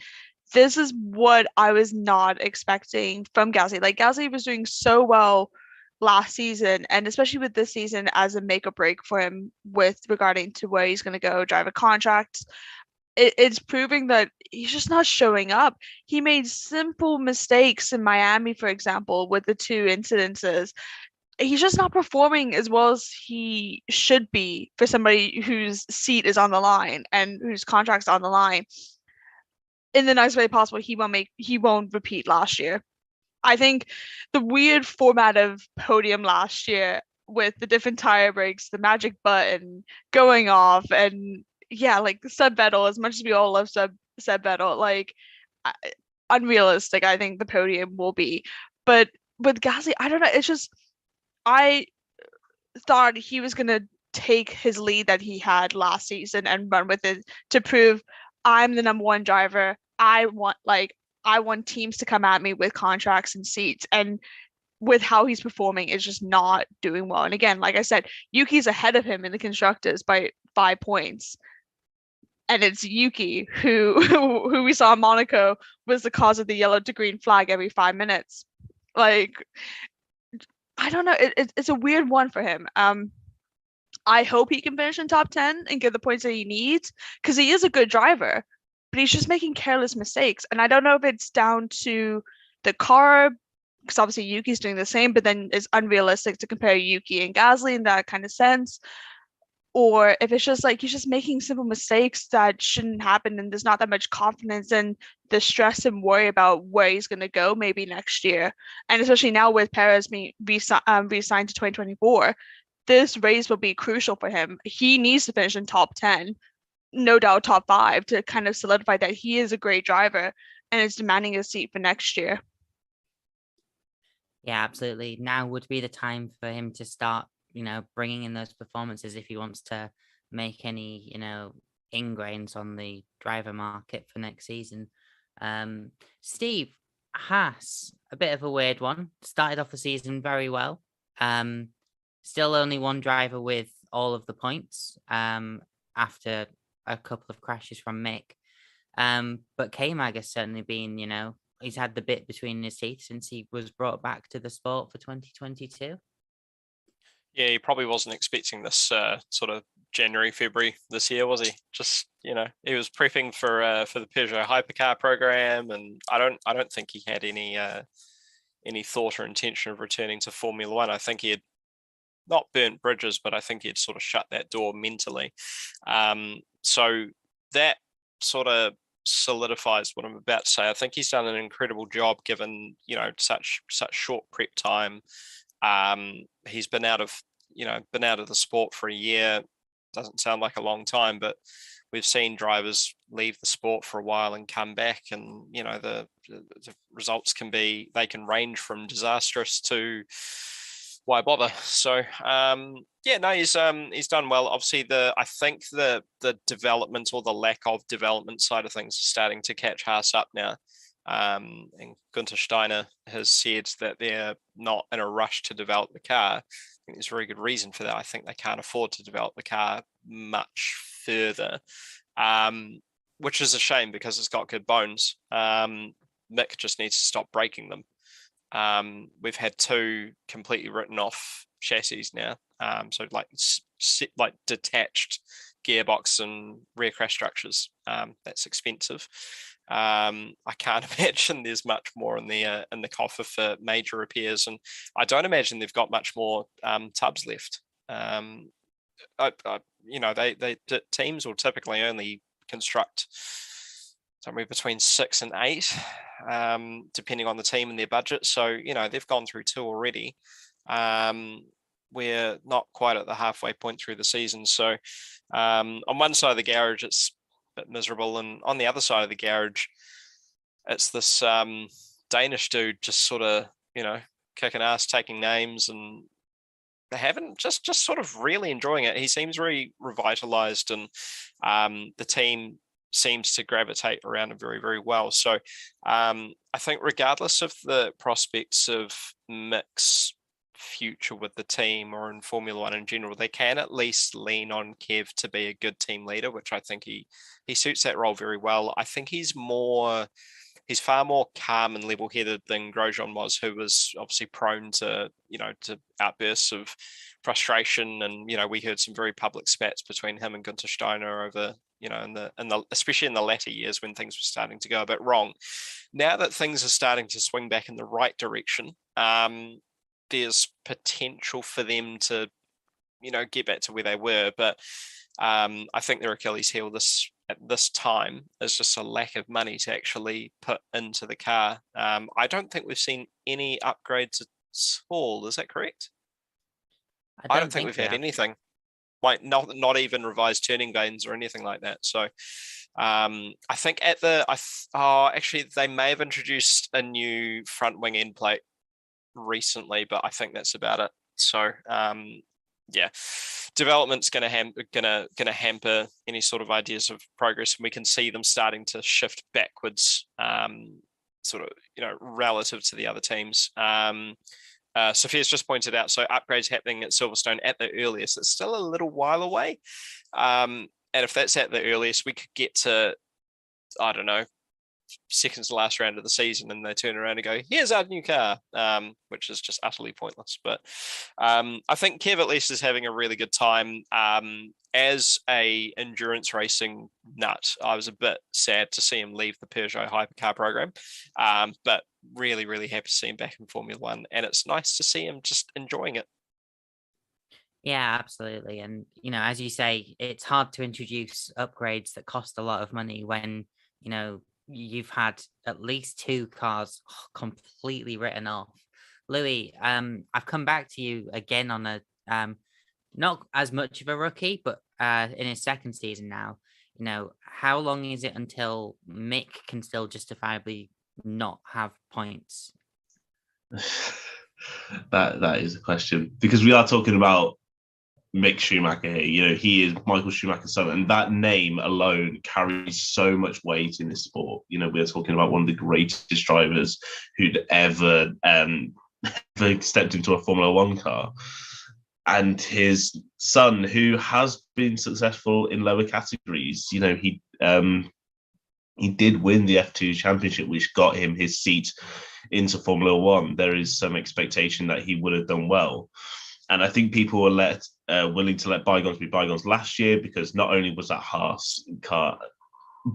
Speaker 2: This is what I was not expecting from Gasly. Like, Gasly was doing so well last season, and especially with this season as a make or break for him with regarding to where he's going to go, driver contracts. It's proving that he's just not showing up. He made simple mistakes in Miami, for example, with the 2 incidences. He's just not performing as well as he should be for somebody whose seat is on the line and whose contract's on the line. In the nicest way possible, he won't repeat last year. I think the weird format of podium last year with the different tire breaks, the magic button going off, and yeah, like Seb Vettel, as much as we all love Seb Vettel, like unrealistic, I think the podium will be. But with Gasly, I don't know. It's just, I thought he was going to take his lead that he had last season and run with it to prove I'm the number one driver. I want teams to come at me with contracts and seats. And with how he's performing, is just not doing well. And again, like I said, Yuki's ahead of him in the constructors by 5 points. And it's Yuki who we saw in Monaco was the cause of the yellow to green flag every 5 minutes. Like, I don't know. It's a weird one for him. I hope he can finish in top 10 and get the points that he needs, because he is a good driver, but he's just making careless mistakes. And I don't know if it's down to the car, because obviously Yuki's doing the same, but then it's unrealistic to compare Yuki and Gasly in that kind of sense. Or if it's just like he's just making simple mistakes that shouldn't happen, and there's not that much confidence and the stress and worry about where he's going to go maybe next year. And especially now with Perez being re-signed to 2024, this race will be crucial for him. He needs to finish in top 10, no doubt top 5, to kind of solidify that he is a great driver and is demanding a seat for next year.
Speaker 1: Yeah, absolutely. Now would be the time for him to start, bringing in those performances if he wants to make any, ingrains on the driver market for next season. Steve, Haas, a bit of a weird one. Started off the season very well. Still only one driver with all of the points after a couple of crashes from Mick. But K-Mag has certainly been, he's had the bit between his teeth since he was brought back to the sport for 2022.
Speaker 3: Yeah, he probably wasn't expecting this sort of January, February this year, was he? Just, he was prepping for the Peugeot hypercar program, and I don't think he had any thought or intention of returning to Formula One. I think he had not burnt bridges, but I think he had sort of shut that door mentally. So that sort of solidifies what I'm about to say. I think he's done an incredible job given, such short prep time. He's been out of the sport for a year. Doesn't sound like a long time, but we've seen drivers leave the sport for a while and come back, and the results can range from disastrous to why bother. So he's done well. Obviously, I think the development or the lack of development side of things is starting to catch Haas up now. And Gunther Steiner has said that they're not in a rush to develop the car. I think there's a very good reason for that. I think they can't afford to develop the car much further, which is a shame because it's got good bones. Mick just needs to stop breaking them. We've had 2 completely written off chassis now, so like detached gearbox and rear crash structures. That's expensive. I can't imagine there's much more in the coffer for major repairs, and I don't imagine they've got much more tubs left. Teams will typically only construct somewhere between 6 and 8, depending on the team and their budget. So they've gone through 2 already. We're not quite at the halfway point through the season, so on one side of the garage it's bit miserable, and on the other side of the garage it's this Danish dude just sort of kicking ass, taking names, and they haven't just sort of really enjoying it. He seems very revitalized, and the team seems to gravitate around him very, very well. So I think regardless of the prospects of Mick's future with the team or in Formula One in general, they can at least lean on Kev to be a good team leader, which I think he suits that role very well. I think he's far more calm and level-headed than Grosjean was, who was obviously prone to outbursts of frustration, and we heard some very public spats between him and Gunther Steiner over especially in the latter years when things were starting to go a bit wrong. Now that things are starting to swing back in the right direction, there's potential for them to, get back to where they were. But I think their Achilles heel at this time is just a lack of money to actually put into the car. I don't think we've seen any upgrades at all. Is that correct? I don't think we've had anything. Like not even revised turning vanes or anything like that. So I think actually they may have introduced a new front wing end plate recently, but I think that's about it. So development's going to hamper any sort of ideas of progress, and we can see them starting to shift backwards, relative to the other teams. Sophia's just pointed out, so upgrades happening at Silverstone at the earliest. It's still a little while away. And if that's at the earliest, we could get to, I don't know, seconds to last round of the season, and they turn around and go, here's our new car, which is just utterly pointless. But I think Kev at least is having a really good time. As a endurance racing nut, I was a bit sad to see him leave the Peugeot hypercar program, but really, really happy to see him back in Formula One, and it's nice to see him just enjoying it.
Speaker 1: Yeah, absolutely. And, as you say, it's hard to introduce upgrades that cost a lot of money when, you've had at least 2 cars completely written off. Louis, I've come back to you again on a not as much of a rookie, but in his second season now. How long is it until Mick can still justifiably not have points?
Speaker 4: That is a question, because we are talking about Mick Schumacher here. He is Michael Schumacher's son, and that name alone carries so much weight in this sport. We're talking about one of the greatest drivers who'd ever stepped into a Formula One car, and his son, who has been successful in lower categories. He did win the F2 championship, which got him his seat into Formula One. There is some expectation that he would have done well. And I think people were willing to let bygones be bygones last year, because not only was that Haas car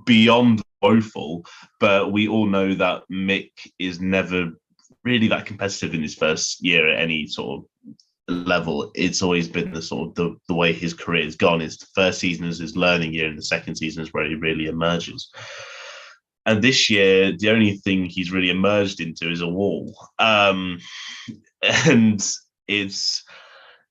Speaker 4: beyond woeful, but we all know that Mick is never really that competitive in his first year at any sort of level. It's always been the sort of the way his career has gone. His first season is his learning year, and the second season is where he really emerges. And this year, the only thing he's really emerged into is a wall. And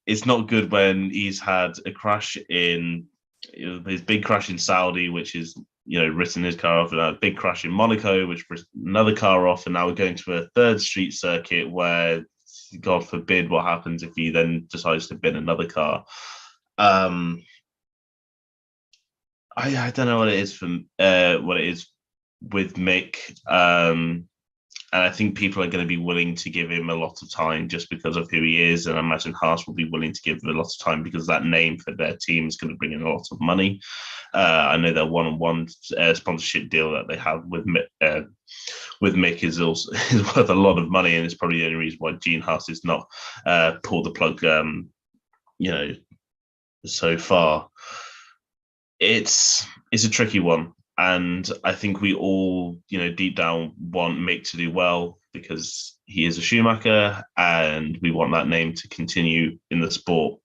Speaker 4: it's not good when he's had a crash in his big crash in Saudi, which is, written his car off, and a big crash in Monaco, which was another car off. And now we're going to a third street circuit where, God forbid, what happens if he then decides to bin another car. I don't know what it is with Mick. And I think people are going to be willing to give him a lot of time just because of who he is. And I imagine Haas will be willing to give him a lot of time because that name for their team is going to bring in a lot of money. I know their one-on-one sponsorship deal that they have with Mick is worth a lot of money, and it's probably the only reason why Gene Haas is not pulled the plug, so far. It's a tricky one. And I think we all, deep down want Mick to do well because he is a Schumacher, and we want that name to continue in the sport.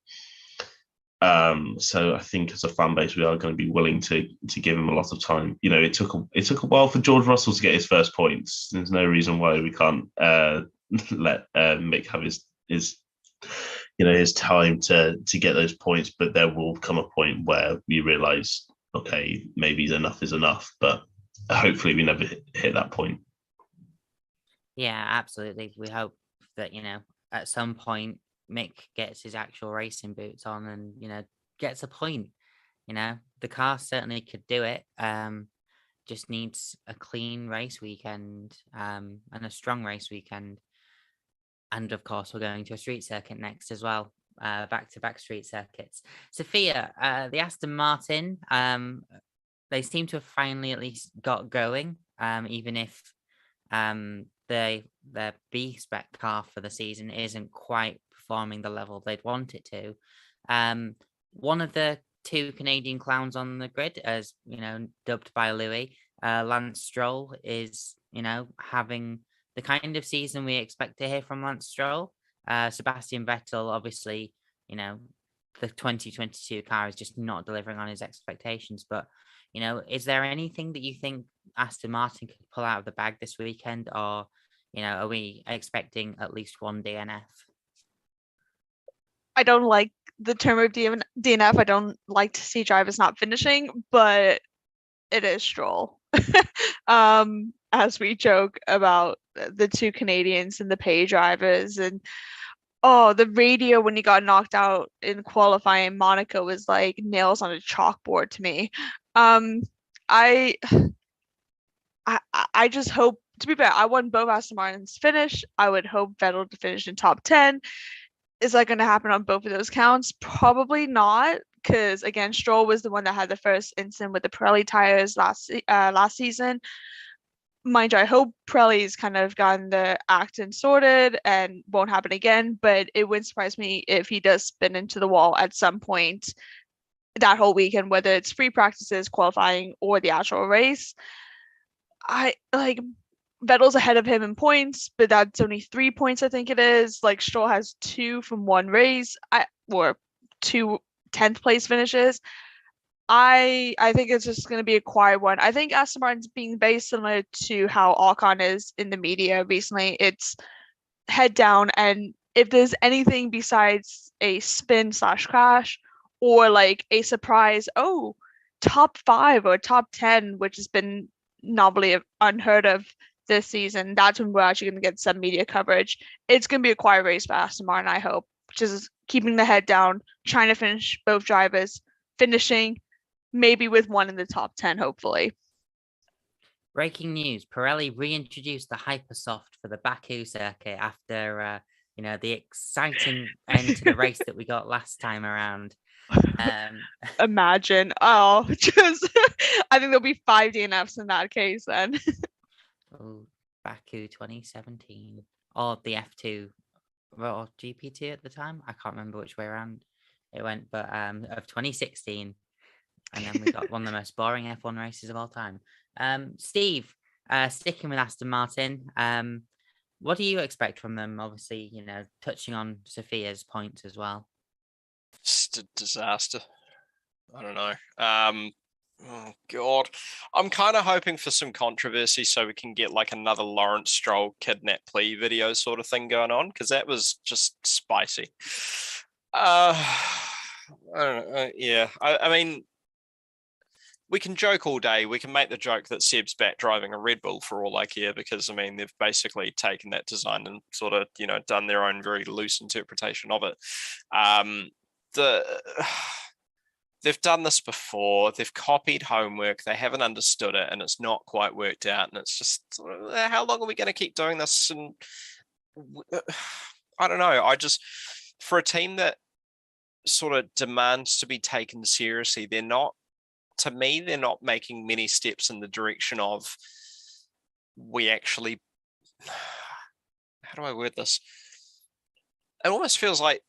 Speaker 4: So I think as a fan base, we are going to be willing to give him a lot of time. It took a while for George Russell to get his first points. There's no reason why we can't let Mick have his time to get those points. But there will come a point where we realise, okay, maybe enough is enough, but hopefully we never hit that point.
Speaker 1: Yeah, absolutely. We hope that, at some point Mick gets his actual racing boots on and, gets a point. The car certainly could do it. Just needs a clean race weekend and a strong race weekend. And of course, we're going to a street circuit next as well. Back-to-back street circuits. Sophia, the Aston Martin, they seem to have finally at least got going, even if their B-spec car for the season isn't quite performing the level they'd want it to. One of the 2 Canadian clowns on the grid, as dubbed by Louis, Lance Stroll, is having the kind of season we expect to hear from Lance Stroll. Sebastian Vettel, obviously, the 2022 car is just not delivering on his expectations. But, is there anything that you think Aston Martin could pull out of the bag this weekend? Or, are we expecting at least one DNF?
Speaker 2: I don't like the term of DNF. I don't like to see drivers not finishing, but it is Stroll. As we joke about the 2 Canadians and the pay drivers, and the radio when he got knocked out in qualifying Monaco was like nails on a chalkboard to me. I just hope to be fair, I want both Aston Martins to finish. I would hope Vettel to finish in top 10. Is that going to happen on both of those counts? Probably not, because again, Stroll was the one that had the first incident with the Pirelli tires last season. Mind you, I hope Pirelli's kind of gotten the accident sorted and won't happen again, but it wouldn't surprise me if he does spin into the wall at some point that whole weekend, whether it's free practices, qualifying, or the actual race. I like Vettel's ahead of him in points, but that's only 3 points, I think it is. Like Stroll has 2 from one race, or 2 10th place finishes. I think it's just going to be a quiet one. I think Aston Martin's being very similar to how Ocon is in the media recently. It's head down, and if there's anything besides a spin/crash or like a surprise, top 5 or top 10, which has been novelty unheard of this season, that's when we're actually going to get some media coverage. It's going to be a quiet race for Aston Martin, I hope. Just keeping the head down, trying to finish both drivers, finishing maybe with one in the top 10, hopefully.
Speaker 1: Breaking news, Pirelli reintroduced the Hypersoft for the Baku circuit after, the exciting end to the race that we got last time around.
Speaker 2: Imagine. Just I think there'll be 5 DNFs in that case then.
Speaker 1: Baku 2017 or the F2 or GP2 at the time. I can't remember which way around it went, but of 2016. And then we got one of the most boring F1 races of all time. Steve, sticking with Aston Martin, what do you expect from them? Obviously, touching on Sophia's points as well.
Speaker 3: Just a disaster. I don't know. Oh God, I'm kind of hoping for some controversy so we can get like another Lawrence Stroll kidnap plea video sort of thing going on, because that was just spicy. I don't know. Yeah, I mean, we can joke all day. We can make the joke that Seb's back driving a Red Bull for all I care, because I mean they've basically taken that design and sort of done their own very loose interpretation of it. They've done this before. They've copied homework. They haven't understood it, and it's not quite worked out. And it's just, how long are we going to keep doing this? And I don't know. For a team that sort of demands to be taken seriously, they're not making many steps in the direction of we actually. How do I word this? It almost feels like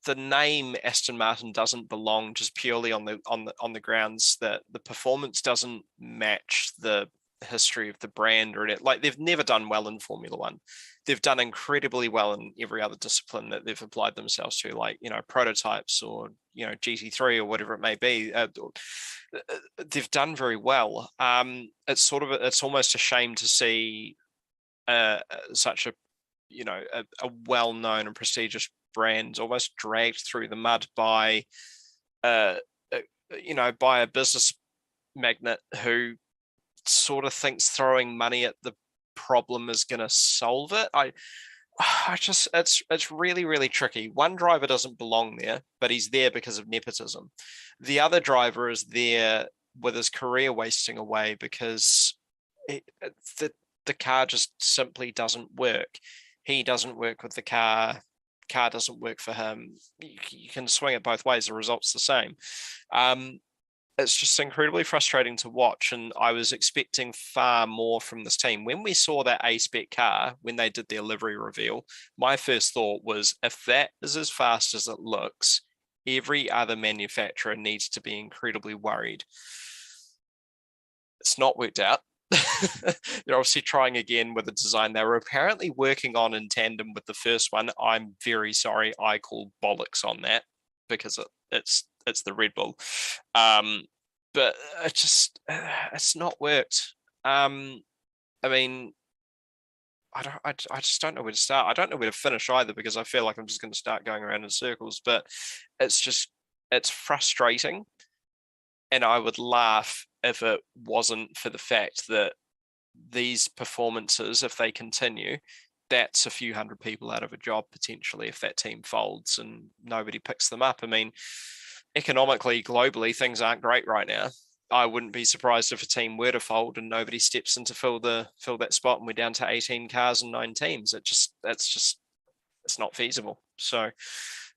Speaker 3: the name Aston Martin doesn't belong just purely on the grounds that the performance doesn't match the history of the brand, or like they've never done well in Formula One. They've done incredibly well in every other discipline that they've applied themselves to, like prototypes or GT3 or whatever it may be. They've done very well. It's almost a shame to see such a well-known and prestigious brand almost dragged through the mud by a business magnate who sort of thinks throwing money at the problem is going to solve it. It's really, really tricky. One driver doesn't belong there, but he's there because of nepotism. The other driver is there with his career wasting away because the car just simply doesn't work. He doesn't work with the car. Car doesn't work for him. You can swing it both ways. The result's the same. It's just incredibly frustrating to watch, and I was expecting far more from this team. When we saw that A-Spec car, when they did their livery reveal, my first thought was, if that is as fast as it looks, every other manufacturer needs to be incredibly worried. It's not worked out. They're obviously trying again with a design they were apparently working on in tandem with the first one. I'm very sorry, I call bollocks on that because it's the Red Bull, but it's not worked. I mean, I just don't know where to start. I don't know where to finish either, because I feel like I'm just going to start going around in circles. But it's frustrating, and I would laugh if it wasn't for the fact that these performances, if they continue, that's a few hundred people out of a job potentially if that team folds and nobody picks them up. I mean, economically, globally, things aren't great right now. I wouldn't be surprised if a team were to fold and nobody steps in to fill that spot, and we're down to 18 cars and 9 teams. It's not feasible. So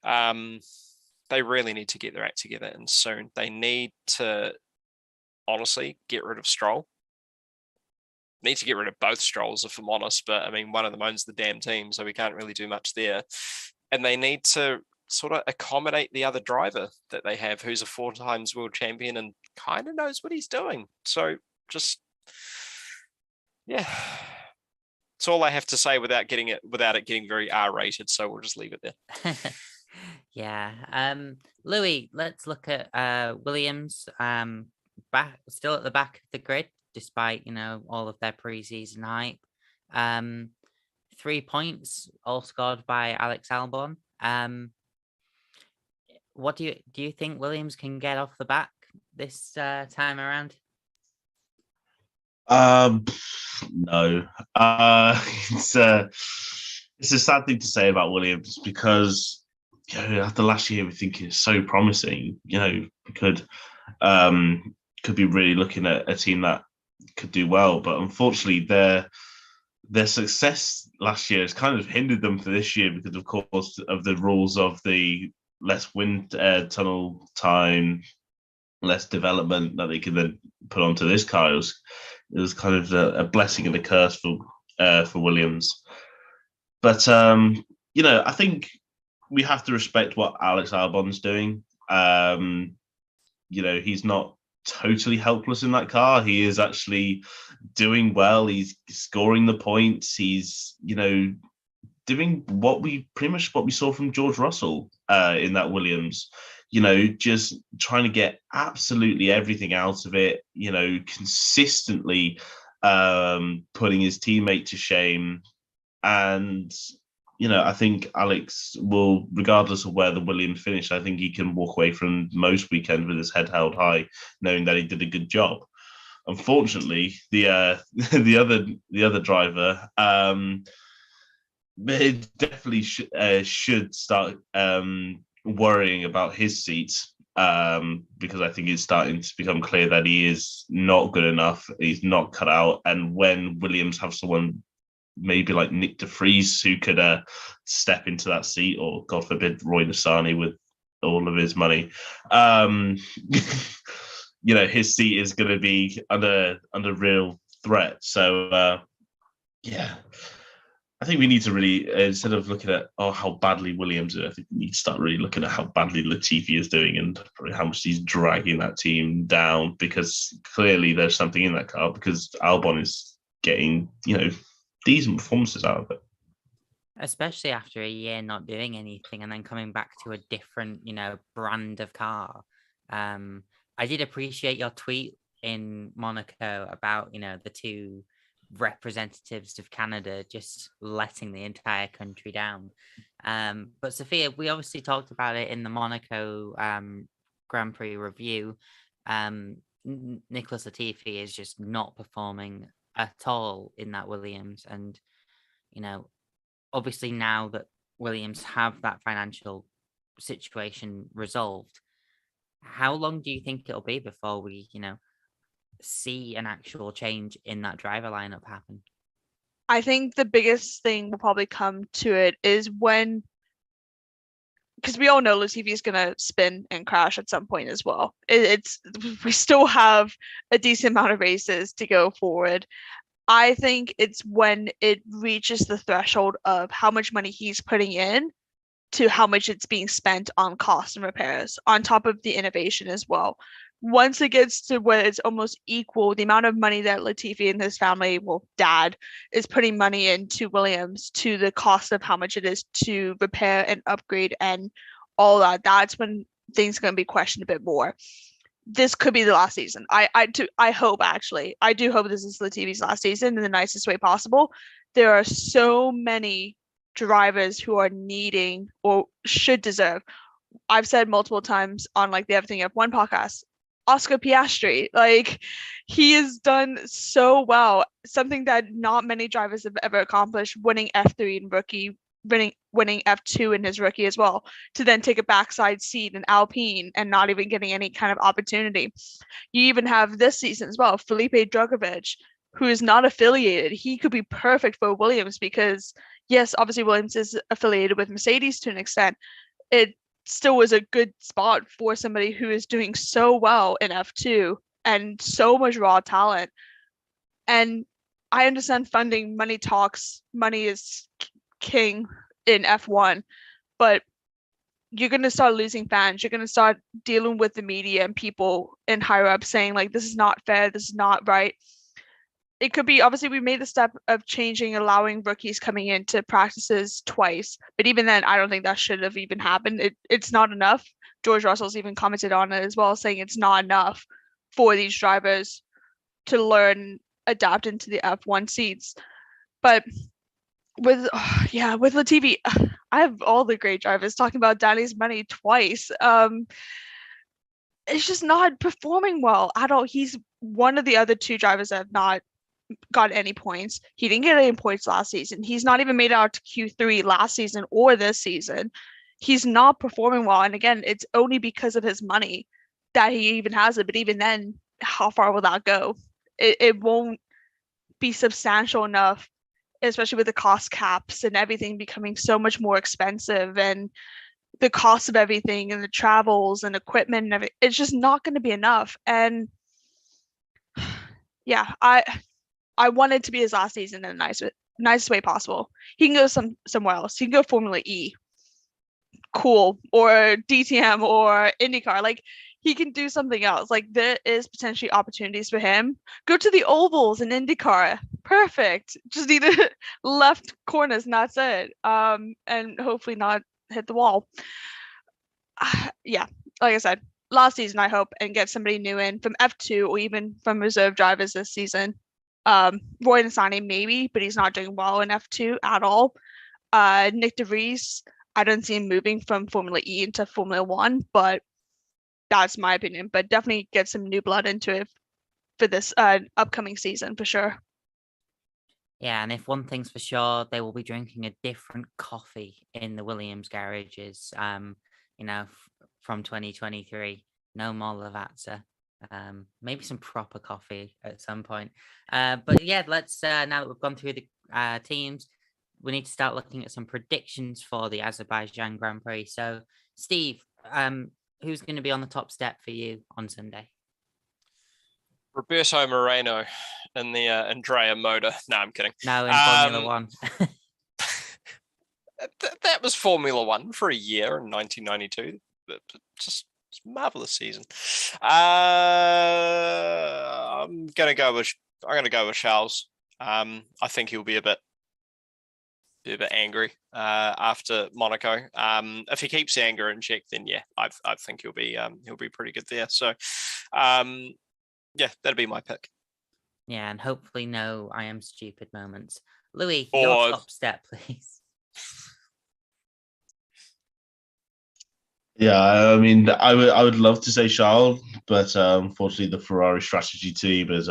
Speaker 3: they really need to get their act together, and soon. They need to honestly get rid of Stroll. Need to get rid of both Strolls, if I'm honest, but I mean, one of them owns the damn team, so we can't really do much there. And they need to sort of accommodate the other driver that they have, who's a 4 times world champion and kind of knows what he's doing. So just, yeah, it's all I have to say without it getting very R-rated. So we'll just leave it there.
Speaker 1: Yeah. Louis, let's look at Williams. Still at the back of the grid, despite all of their pre-season hype. 3 points, all scored by Alex Albon. What do you think Williams can get off the back this time around?
Speaker 4: No. It's a sad thing to say about Williams, because after last year we think it's so promising. We could be really looking at a team that could do well, but unfortunately their success last year has kind of hindered them for this year because, of course, of the rules of the less wind tunnel time, less development that they can then put onto this car. It was kind of a blessing and a curse for Williams. But I think we have to respect what Alex Albon's doing. He's not totally helpless in that car. He is actually doing well. He's scoring the points. He's doing what we saw from George Russell in that Williams. Just trying to get absolutely everything out of it. Consistently putting his teammate to shame. And I think Alex will, regardless of where the Williams finish, I think he can walk away from most weekends with his head held high, knowing that he did a good job. Unfortunately, the other driver, definitely should start worrying about his seat, because I think it's starting to become clear that he is not good enough. He's not cut out, and when Williams have someone maybe like Nick de Vries who could step into that seat, or God forbid Roy Nissany with all of his money, his seat is going to be under real threat. So I think we need to really, instead of looking at how badly Williams is, I think we need to start really looking at how badly Latifi is doing and how much he's dragging that team down, because clearly there's something in that car, because Albon is getting decent performances out of it.
Speaker 1: Especially after a year not doing anything and then coming back to a different, brand of car. I did appreciate your tweet in Monaco about, the 2 representatives of Canada just letting the entire country down. But Sophia, we obviously talked about it in the Monaco Grand Prix review. Nicholas Latifi is just not performing at all in that Williams, and obviously now that Williams have that financial situation resolved, how long do you think it'll be before we see an actual change in that driver lineup happen?
Speaker 2: I think the biggest thing will probably come to it is when, because we all know Latifi is going to spin and crash at some point as well. We still have a decent amount of races to go forward. I think it's when it reaches the threshold of how much money he's putting in to how much it's being spent on costs and repairs, on top of the innovation as well. Once it gets to where it's almost equal, the amount of money that Latifi and his family, dad, is putting money into Williams to the cost of how much it is to repair and upgrade and all that, that's when things are going to be questioned a bit more. This could be the last season. I hope, actually. I do hope this is Latifi's last season in the nicest way possible. There are so many drivers who are needing or should deserve. I've said multiple times on the Everything F1 podcast, Oscar Piastri, he has done so well, something that not many drivers have ever accomplished, winning F3 in rookie winning F2 in his rookie as well, to then take a backside seat in Alpine and not even getting any kind of opportunity. You even have this season as well, Felipe Drugovich, who is not affiliated. He could be perfect for Williams because, yes, obviously Williams is affiliated with Mercedes to an extent. It still was a good spot for somebody who is doing so well in F2 and so much raw talent. And I understand funding, money talks, money is king in F1, but you're going to start losing fans. You're going to start dealing with the media and people in higher up saying, like, this is not fair, this is not right. It could be, obviously, we made the step of changing, allowing rookies coming into practices twice. But even then, I don't think that should have even happened. It's not enough. George Russell's even commented on it as well, saying it's not enough for these drivers to learn, adapt into the F1 seats. But with Latifi, I have all the great drivers talking about Danny's money twice. It's just not performing well at all. He's one of the other two drivers that have not got any points. He didn't get any points last season. He's not even made it out to Q3 last season or this season. He's not performing well. And again, it's only because of his money that he even has it. But even then, how far will that go? It won't be substantial enough, especially with the cost caps and everything becoming so much more expensive, and the cost of everything and the travels and equipment and everything. It's just not going to be enough. And yeah, I want it to be his last season in the nicest way possible. He can go somewhere else. He can go Formula E, cool, or DTM or IndyCar. Like, he can do something else. Like, there is potentially opportunities for him. Go to the ovals in IndyCar. Perfect. Just need the left corners and that's it. And hopefully not hit the wall. Yeah, like I said, last season I hope, and get somebody new in from F2 or even from reserve drivers this season. Roy Nissany maybe, but he's not doing well in F2 at all. Nick DeVries, I don't see him moving from Formula E into Formula 1, but that's my opinion. But definitely get some new blood into it for this upcoming season for sure.
Speaker 1: Yeah, and if one thing's for sure, they will be drinking a different coffee in the Williams garages, from 2023. No more Lavazza. Maybe some proper coffee at some point. But yeah, let's now that we've gone through the teams, we need to start looking at some predictions for the Azerbaijan Grand Prix. So, Steve, who's going to be on the top step for you on Sunday?
Speaker 3: Roberto Moreno in the Andrea motor. No, I'm kidding.
Speaker 1: No, in Formula One.
Speaker 3: That was Formula One for a year in 1992. Just marvelous season. I'm gonna go with Charles. I think he'll be a bit angry after Monaco. If he keeps the anger in check, then yeah, I think he'll be pretty good there. So, yeah, that'd be my pick.
Speaker 1: Yeah, and hopefully no I am stupid moments. Louis, your top step, please.
Speaker 4: Yeah, I mean, I would love to say Charles, but unfortunately, the Ferrari strategy team has,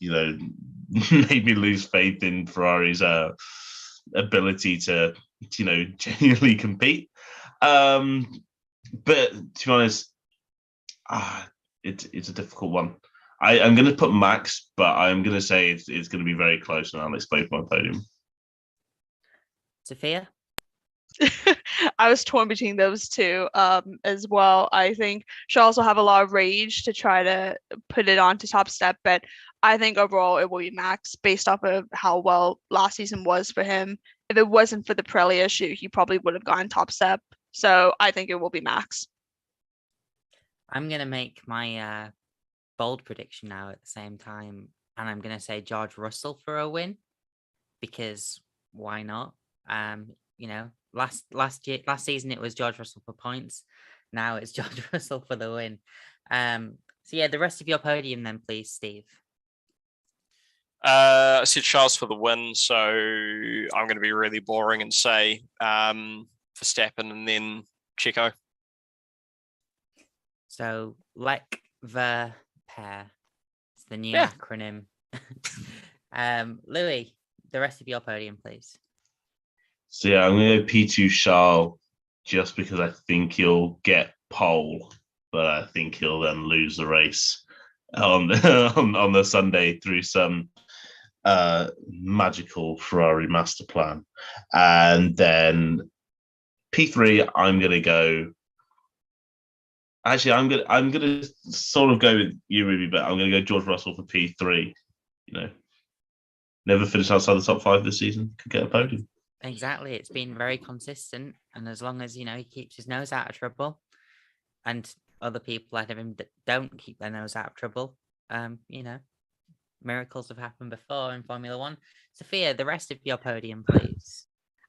Speaker 4: made me lose faith in Ferrari's ability to, genuinely compete. But to be honest, it's a difficult one. I'm going to put Max, but I'm going to say it's going to be very close, and I'll explain my podium.
Speaker 1: Sophia?
Speaker 2: I was torn between those two as well. I think Charles will have a lot of rage to try to put it onto top step, but I think overall it will be Max based off of how well last season was for him. If it wasn't for the Pirelli issue, he probably would have gone top step. So I think it will be Max.
Speaker 1: I'm going to make my bold prediction now at the same time, and I'm going to say George Russell for a win, because why not? Last season it was George Russell for points. Now it's George Russell for the win. So yeah, the rest of your podium then, please, Steve.
Speaker 3: I said Charles for the win, so I'm going to be really boring and say Verstappen and then Checo.
Speaker 1: So Lek Ver Pair. It's the new acronym. Louis, the rest of your podium, please.
Speaker 4: So yeah, I'm going to go P2 Charles just because I think he'll get pole, but I think he'll then lose the race on on the Sunday through some magical Ferrari master plan. And then P3, I'm going to go. Actually, I'm gonna sort of go with you, Ruby, but I'm going to go George Russell for P3. Never finished outside the top 5 this season, could get a podium.
Speaker 1: Exactly. It's been very consistent. And as long as, he keeps his nose out of trouble and other people ahead of him that don't keep their nose out of trouble, miracles have happened before in Formula One. Sophia, the rest of your podium, please.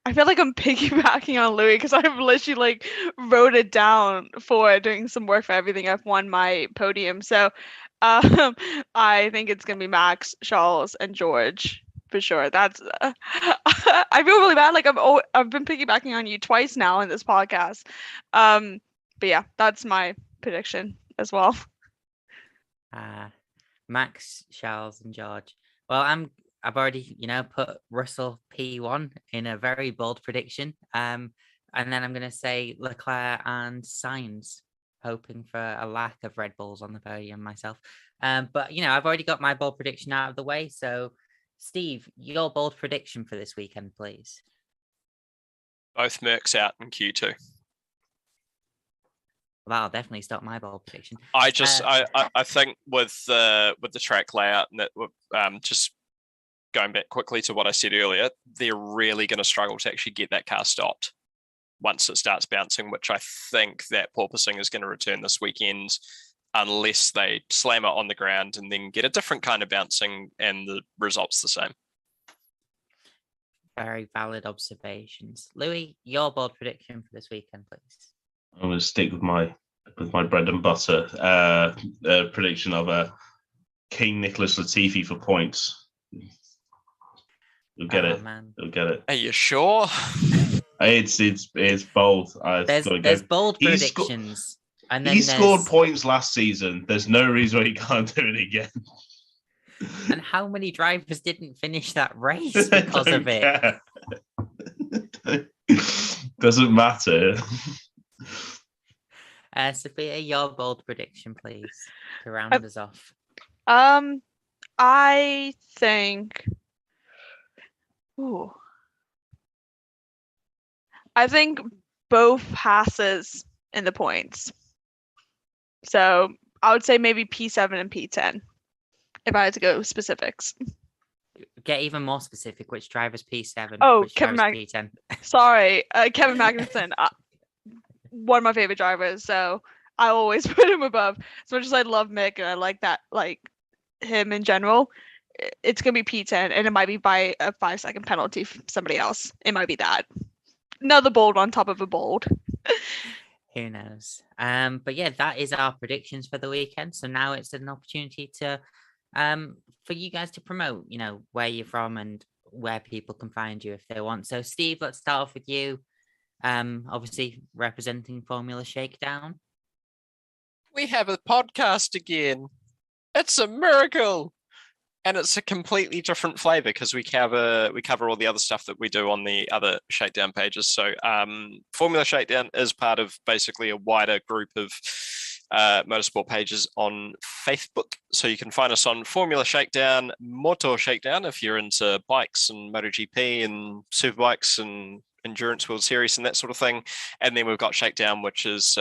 Speaker 2: I feel like I'm piggybacking on Louis because I've literally wrote it down for doing some work for everything. I've won my podium. So I think it's going to be Max, Charles, and George. For sure. That's I feel really bad. Like I've been piggybacking on you twice now in this podcast. But yeah, that's my prediction as well.
Speaker 1: Max, Charles, and George. Well, I've already put Russell P1 in a very bold prediction. And then I'm going to say Leclerc and Sainz, hoping for a lack of Red Bulls on the podium myself. But I've already got my bold prediction out of the way, so. Steve, your bold prediction for this weekend, please.
Speaker 3: Both Mercs out in Q2.
Speaker 1: Well, that'll definitely stop my bold prediction.
Speaker 3: I think with the track layout and that, just going back quickly to what I said earlier, they're really going to struggle to actually get that car stopped once it starts bouncing, which I think that porpoising is going to return this weekend. Unless they slam it on the ground and then get a different kind of bouncing and the result's the same.
Speaker 1: Very valid observations. Louis, your bold prediction for this weekend, please.
Speaker 4: I'm going to stick with my bread and butter prediction of King Nicholas Latifi for points. You'll get it.
Speaker 1: Man.
Speaker 4: You'll get it.
Speaker 3: Are you sure?
Speaker 4: It's bold.
Speaker 1: There's bold predictions.
Speaker 4: And then he scored points last season. There's no reason why he can't do it again.
Speaker 1: And how many drivers didn't finish that race because of it?
Speaker 4: Doesn't matter.
Speaker 1: Sophia, your bold prediction, please, to round us off.
Speaker 2: I think. I think both Haas's in the points. So I would say maybe P7 and P10 if I had to go specifics.
Speaker 1: Get even more specific. Which driver's P7?
Speaker 2: Oh,
Speaker 1: Kevin P10?
Speaker 2: Sorry, Kevin Magnussen. One of my favorite drivers, so I always put him above. As much as I love Mick and I like that, like him in general, it's gonna be P10, and it might be by a 5-second penalty from somebody else. It might be that. Another bold on top of a bold.
Speaker 1: Who knows? But yeah, that is our predictions for the weekend. So now it's an opportunity to, for you guys to promote, where you're from and where people can find you if they want. So Steve, let's start off with you. Obviously representing Formula Shakedown.
Speaker 3: We have a podcast again. It's a miracle. And it's a completely different flavor because we cover all the other stuff that we do on the other Shakedown pages. So Formula Shakedown is part of basically a wider group of motorsport pages on Facebook. So you can find us on Formula Shakedown, Motor Shakedown if you're into bikes and MotoGP and superbikes and Endurance World Series and that sort of thing. And then we've got Shakedown, which is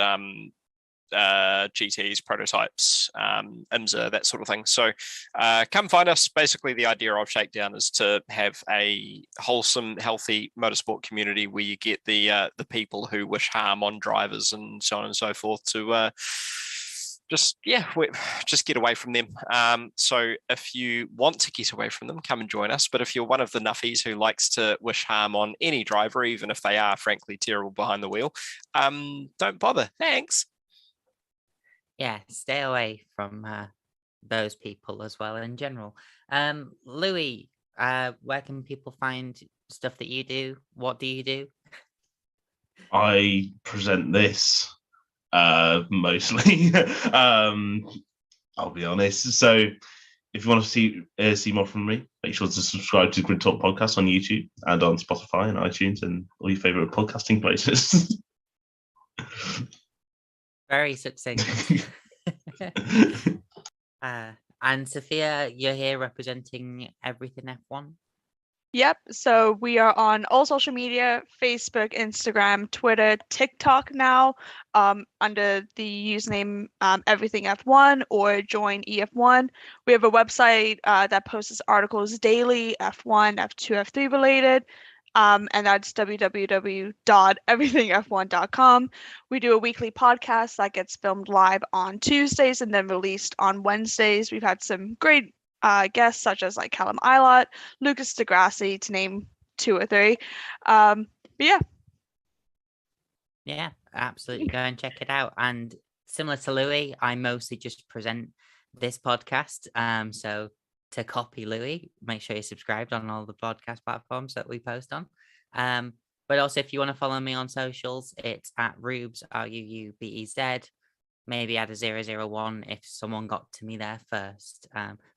Speaker 3: GTs, prototypes, IMSA, that sort of thing. So come find us. Basically, the idea of Shakedown is to have a wholesome, healthy motorsport community where you get the people who wish harm on drivers and so on and so forth to just get away from them. So if you want to get away from them, come and join us. But if you're one of the nuffies who likes to wish harm on any driver, even if they are frankly terrible behind the wheel, don't bother. Thanks.
Speaker 1: Yeah, stay away from those people as well in general. Louis, where can people find stuff that you do? What do you do?
Speaker 4: I present this mostly. I'll be honest. So if you want to see more from me, make sure to subscribe to Grid Talk Podcast on YouTube and on Spotify and iTunes and all your favorite podcasting places.
Speaker 1: Very succinct. And Sophia, you're here representing everything F1.
Speaker 2: Yep. So we are on all social media: Facebook, Instagram, Twitter, TikTok now, under the username Everything F1 or Join EF1. We have a website that posts articles daily, F1, F2, F3 related. And that's www.everythingf1.com. We do a weekly podcast that gets filmed live on Tuesdays and then released on Wednesdays. We've had some great guests such as like Callum Ilott, Lucas Degrassi, to name 2 or 3. But
Speaker 1: yeah, absolutely, go and check it out. And similar to Louis, I mostly just present this podcast. So to copy Louis, make sure you're subscribed on all the podcast platforms that we post on. But also, if you want to follow me on socials, it's at Rubes, RUUBEZ. Maybe add a 001 if someone got to me there first.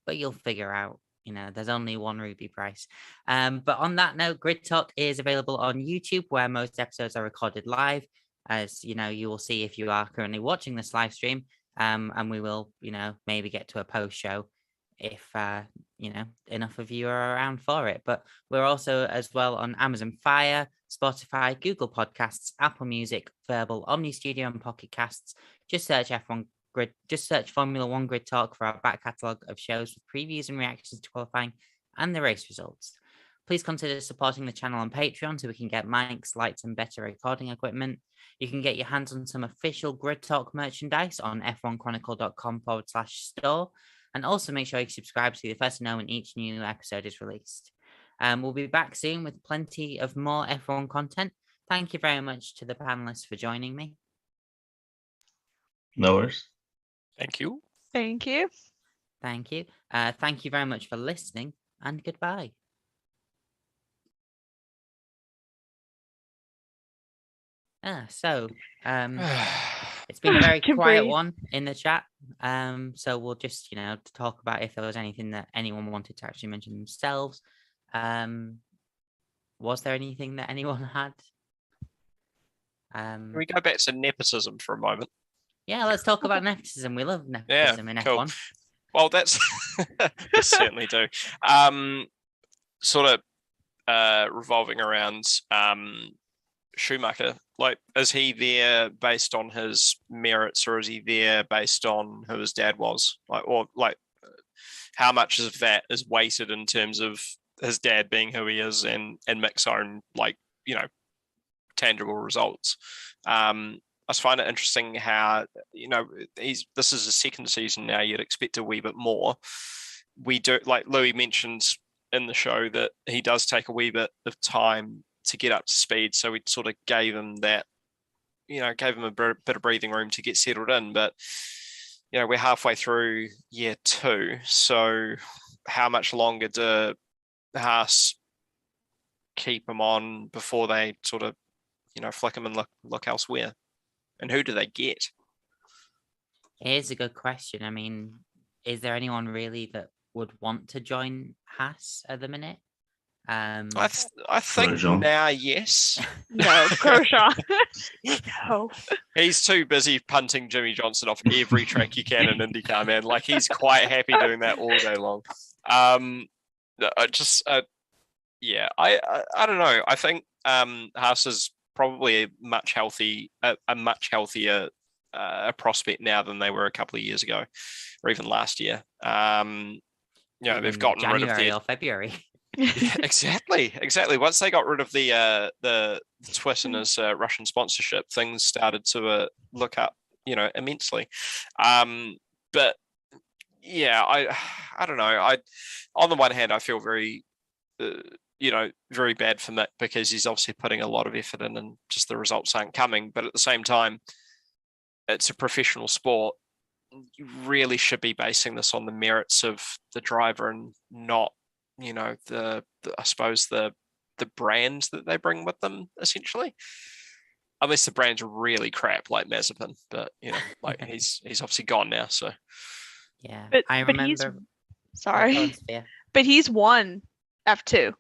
Speaker 1: But you'll figure out, there's only one Ruby price. But on that note, Grid Talk is available on YouTube, where most episodes are recorded live. As you will see if you are currently watching this live stream. And we will, maybe get to a post show if enough of you are around for it. But we're also as well on Amazon Fire, Spotify, Google Podcasts, Apple Music, Verbal, Omni Studio, and Pocket Casts. Just search Formula One Grid Talk for our back catalogue of shows with previews and reactions to qualifying and the race results. Please consider supporting the channel on Patreon so we can get mics, lights, and better recording equipment. You can get your hands on some official Grid Talk merchandise on f1chronicle.com/store. And also make sure you subscribe so you're the first to know when each new episode is released. We'll be back soon with plenty of more F1 content. Thank you very much to the panelists for joining me.
Speaker 4: No worries.
Speaker 3: Thank you.
Speaker 2: thank you.
Speaker 1: Thank you. Thank you very much for listening, and goodbye. It's been a very quiet one in the chat. So we'll just, talk about if there was anything that anyone wanted to actually mention themselves. Was there anything that anyone had?
Speaker 3: Can we go back to nepotism for a moment?
Speaker 1: Yeah, let's talk about nepotism. We love nepotism in
Speaker 3: cool.
Speaker 1: F1.
Speaker 3: Well, that's we certainly do. Sort of revolving around Schumacher. Like, is he there based on his merits, or is he there based on who his dad was? How much of that is weighted in terms of his dad being who he is and Mick's own, tangible results? I just find it interesting how, this is his second season now. You'd expect a wee bit more. We do, like Louis mentioned in the show, that he does take a wee bit of time to get up to speed. So we sort of gave him that, gave him a bit of breathing room to get settled in. But, we're halfway through year 2. So how much longer do Haas keep him on before they sort of, flick him and look elsewhere? And who do they get?
Speaker 1: Here's a good question. I mean, is there anyone really that would want to join Haas at the minute?
Speaker 3: I think
Speaker 4: Grosjean.
Speaker 3: now, yes.
Speaker 2: No, Grosjean. No.
Speaker 3: He's too busy punting Jimmy Johnson off every track you can in IndyCar, man. Like, he's quite happy doing that all day long. I don't know. I think Haas is probably a much healthier prospect now than they were a couple of years ago, or even last year. They've gotten
Speaker 1: January
Speaker 3: rid of their
Speaker 1: or February.
Speaker 3: Yeah, exactly. Once they got rid of the twist in his Russian sponsorship, things started to look up, immensely. But yeah, I don't know. On the one hand, I feel very, very bad for Mick, because he's obviously putting a lot of effort in, and just the results aren't coming. But at the same time, it's a professional sport. You really should be basing this on the merits of the driver, and not, I suppose the brands that they bring with them, essentially. Unless the brand's really crap, like Mazepin, but he's obviously gone now. So
Speaker 1: Yeah,
Speaker 2: but
Speaker 1: I remember.
Speaker 2: Sorry. But he's won F2.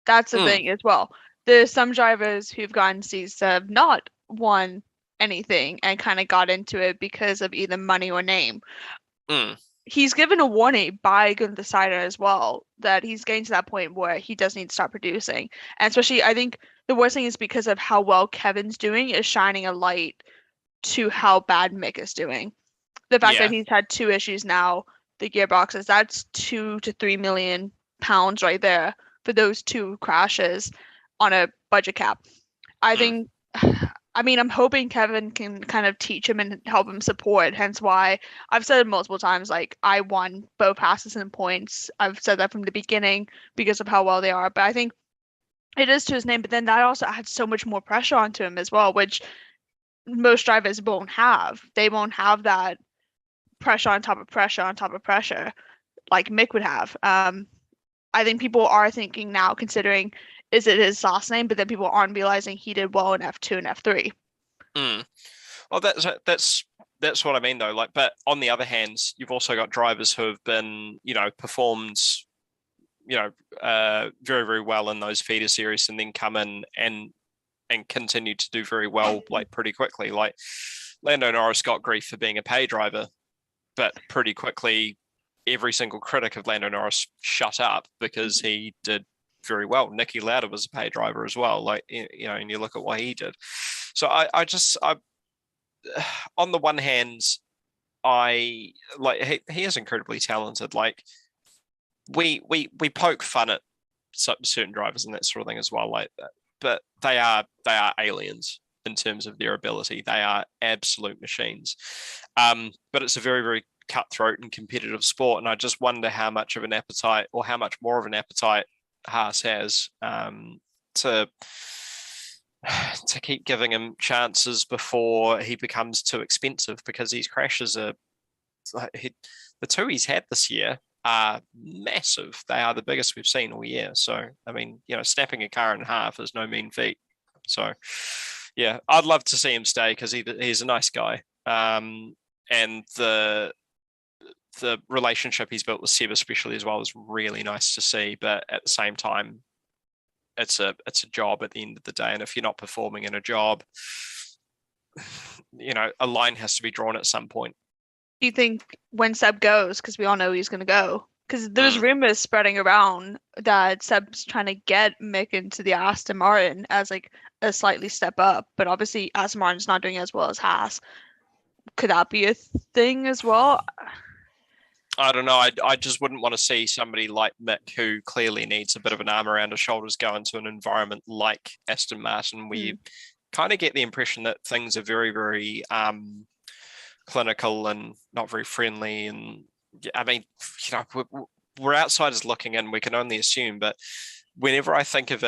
Speaker 2: That's the thing as well. There's some drivers who've gotten seats that have not won anything and kind of got into it because of either money or name. He's given a warning by Gunther Steiner as well that he's getting to that point where he does need to start producing. And especially, I think the worst thing is because of how well Kevin's doing is shining a light to how bad Mick is doing. The fact that he's had 2 issues now, the gearboxes, that's £2 to £3 million right there for those 2 crashes on a budget cap. I think, I mean, I'm hoping Kevin can kind of teach him and help him support, hence why I've said it multiple times, like, I won both Haas in points. I've said that from the beginning because of how well they are, but I think it is to his name, but then that also adds so much more pressure onto him as well, which most drivers won't have. They won't have that pressure on top of pressure on top of pressure like Mick would have. I think people are thinking now, considering is it his last name, but then people aren't realizing he did well in F2 and F3.
Speaker 3: Well, that's what I mean though. Like, but on the other hand, you've also got drivers who have been, performed, very, very well in those feeder series, and then come in and continue to do very well, like pretty quickly. Like Lando Norris got grief for being a pay driver, but pretty quickly, every single critic of Lando Norris shut up because he did very well. Niki Lauda was a pay driver as well. Like, and you look at what he did. So I on the one hand, I like he is incredibly talented. Like we poke fun at certain drivers and that sort of thing as well. Like that, but they are aliens in terms of their ability. They are absolute machines. But it's a very, very cutthroat and competitive sport, and I just wonder how much of an appetite, or how much more of an appetite, Haas has to keep giving him chances before he becomes too expensive, because these crashes are the 2 he's had this year are massive. They are the biggest we've seen all year. So I mean, snapping a car in half is no mean feat. So yeah, I'd love to see him stay because he's a nice guy. And the relationship he's built with Seb especially as well is really nice to see. But at the same time, it's a job at the end of the day. And if you're not performing in a job, a line has to be drawn at some point.
Speaker 2: Do you think when Seb goes, because we all know he's going to go, because there's rumors spreading around that Seb's trying to get Mick into the Aston Martin as like a slightly step up, but obviously Aston Martin's not doing as well as Haas. Could that be a thing as well?
Speaker 3: I don't know. I just wouldn't want to see somebody like Mick, who clearly needs a bit of an arm around his shoulders, go into an environment like Aston Martin, where you kind of get the impression that things are very, very clinical and not very friendly. And I mean, we're outsiders looking in, we can only assume, but whenever I think of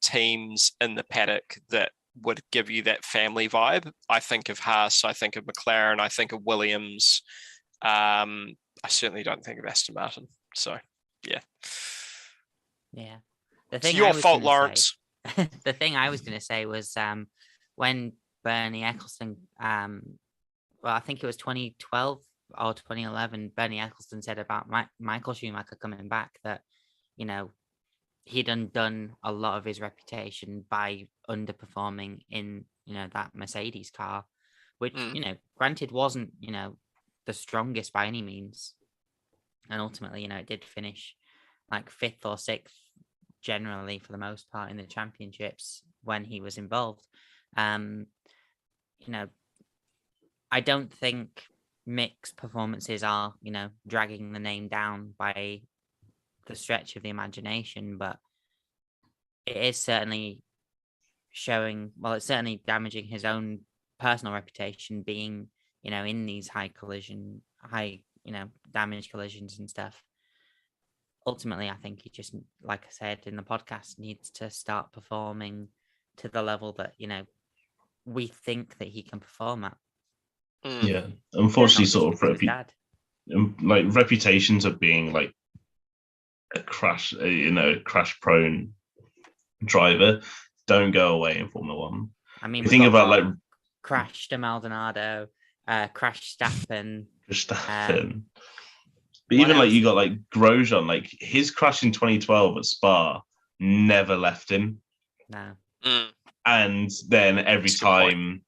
Speaker 3: teams in the paddock that would give you that family vibe, I think of Haas, I think of McLaren, I think of Williams. I certainly don't think of Aston Martin. So yeah. It's your fault, Lawrence.
Speaker 1: The thing I was going to say was when Bernie Ecclestone, I think it was 2012 or 2011, Bernie Ecclestone said about Michael Schumacher coming back that, he'd undone a lot of his reputation by underperforming in, that Mercedes car, which, granted wasn't, the strongest by any means. And ultimately, it did finish like 5th or 6th generally for the most part in the championships when he was involved. I don't think Mick's performances are, dragging the name down by the stretch of the imagination, but it is certainly showing, it's certainly damaging his own personal reputation being, in these high damage collisions and stuff. Ultimately, I think he just, like I said in the podcast, needs to start performing to the level that, we think that he can perform at.
Speaker 4: Yeah, unfortunately, sort of reputations of being like a crash prone driver don't go away in Formula One.
Speaker 1: I mean,
Speaker 4: you think about like
Speaker 1: crashed Maldonado, crashed Stappen.
Speaker 4: But
Speaker 1: What
Speaker 4: even like
Speaker 1: else?
Speaker 4: you got like Grosjean, like his crash in 2012 at Spa never left him.
Speaker 1: No.
Speaker 4: And then every
Speaker 3: That's a good point.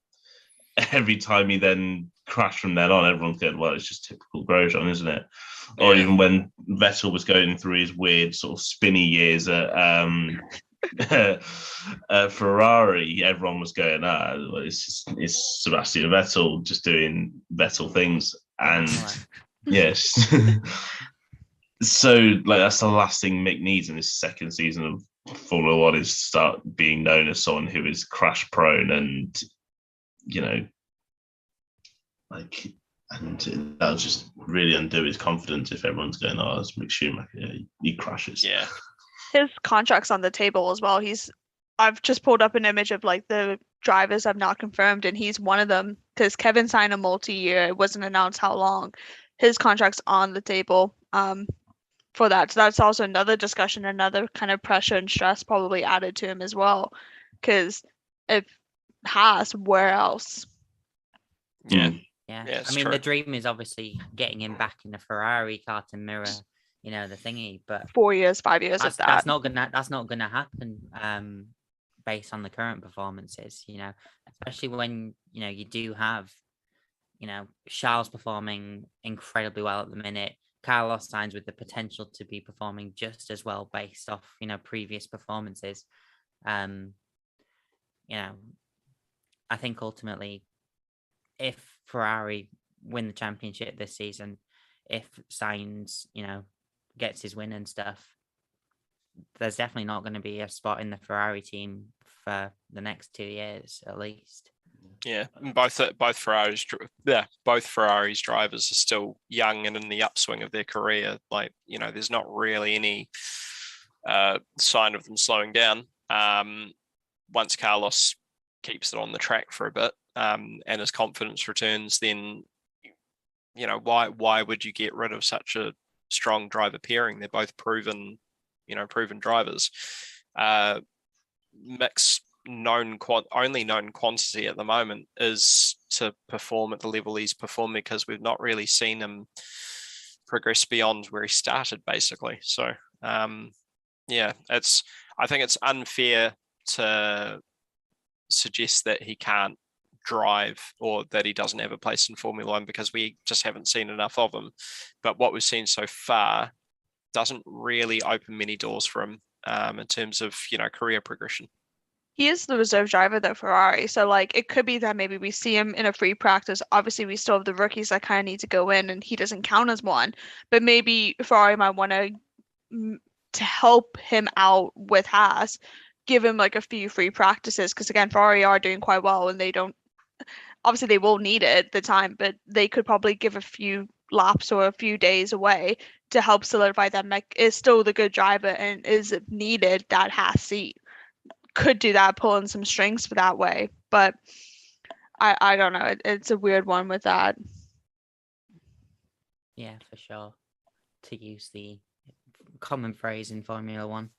Speaker 4: time he then crashed from then on, everyone's going, well, it's just typical Grosjean, isn't it? Or
Speaker 3: Yeah.
Speaker 4: even when Vettel was going through his weird sort of spinny years at Ferrari, everyone was going, well, it's Sebastian Vettel just doing Vettel things. And yes. So like that's the last thing Mick needs in his second season of Formula One is start being known as someone who is crash prone and and that'll just really undo his confidence if everyone's going, oh, it's Mick Schumacher, he crashes.
Speaker 3: Yeah.
Speaker 2: His contract's on the table as well. I've just pulled up an image of like the drivers I've not confirmed, and he's one of them because Kevin signed a multi-year. It wasn't announced how long. His contract's on the table for that. So that's also another discussion, another kind of pressure and stress probably added to him as well. Because if Haas, where else?
Speaker 3: Yeah.
Speaker 1: Yeah.
Speaker 3: Yeah,
Speaker 1: I mean, the dream is obviously getting him back in a Ferrari car to mirror, the thingy, but
Speaker 2: 4 years, 5 years of that.
Speaker 1: That's not gonna happen based on the current performances, especially when you do have Charles performing incredibly well at the minute. Carlos Sainz with the potential to be performing just as well based off previous performances. I think ultimately, if Ferrari win the championship this season, if Sainz gets his win and stuff, there's definitely not going to be a spot in the Ferrari team for the next 2 years at least.
Speaker 3: Yeah, both Ferrari's drivers are still young and in the upswing of their career. Like, there's not really any sign of them slowing down. Once Carlos keeps it on the track for a bit and his confidence returns, then why would you get rid of such a strong driver pairing? They're both proven drivers. Mick's only known quantity at the moment is to perform at the level he's performing, because we've not really seen him progress beyond where he started, basically. So I think it's unfair to suggest that he can't drive or that he doesn't have a place in Formula One, because we just haven't seen enough of him. But what we've seen so far doesn't really open many doors for him in terms of career progression.
Speaker 2: He is the reserve driver though, Ferrari. So like it could be that maybe we see him in a free practice. Obviously, we still have the rookies that kind of need to go in, and he doesn't count as one. But maybe Ferrari might want to help him out with Haas, give him like a few free practices, because again, Ferrari are doing quite well, and they will need it at the time, but they could probably give a few laps or a few days away to help solidify that Mick is still the good driver and is needed that Haas seat. Could do that, pull in some strings for that way, but I don't know. It's a weird one with that.
Speaker 1: Yeah, for sure. To use the common phrase in Formula One,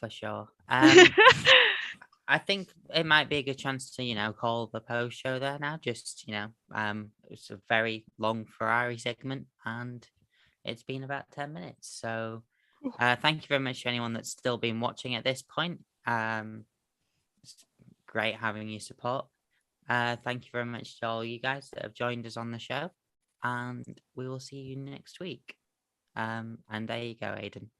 Speaker 1: for sure. I think it might be a good chance to call the post show there now. Just it's a very long Ferrari segment, and it's been about 10 minutes. So thank you very much to anyone that's still been watching at this point. It's great having your support. Thank you very much to all you guys that have joined us on the show, and we will see you next week. And there you go, Aidan.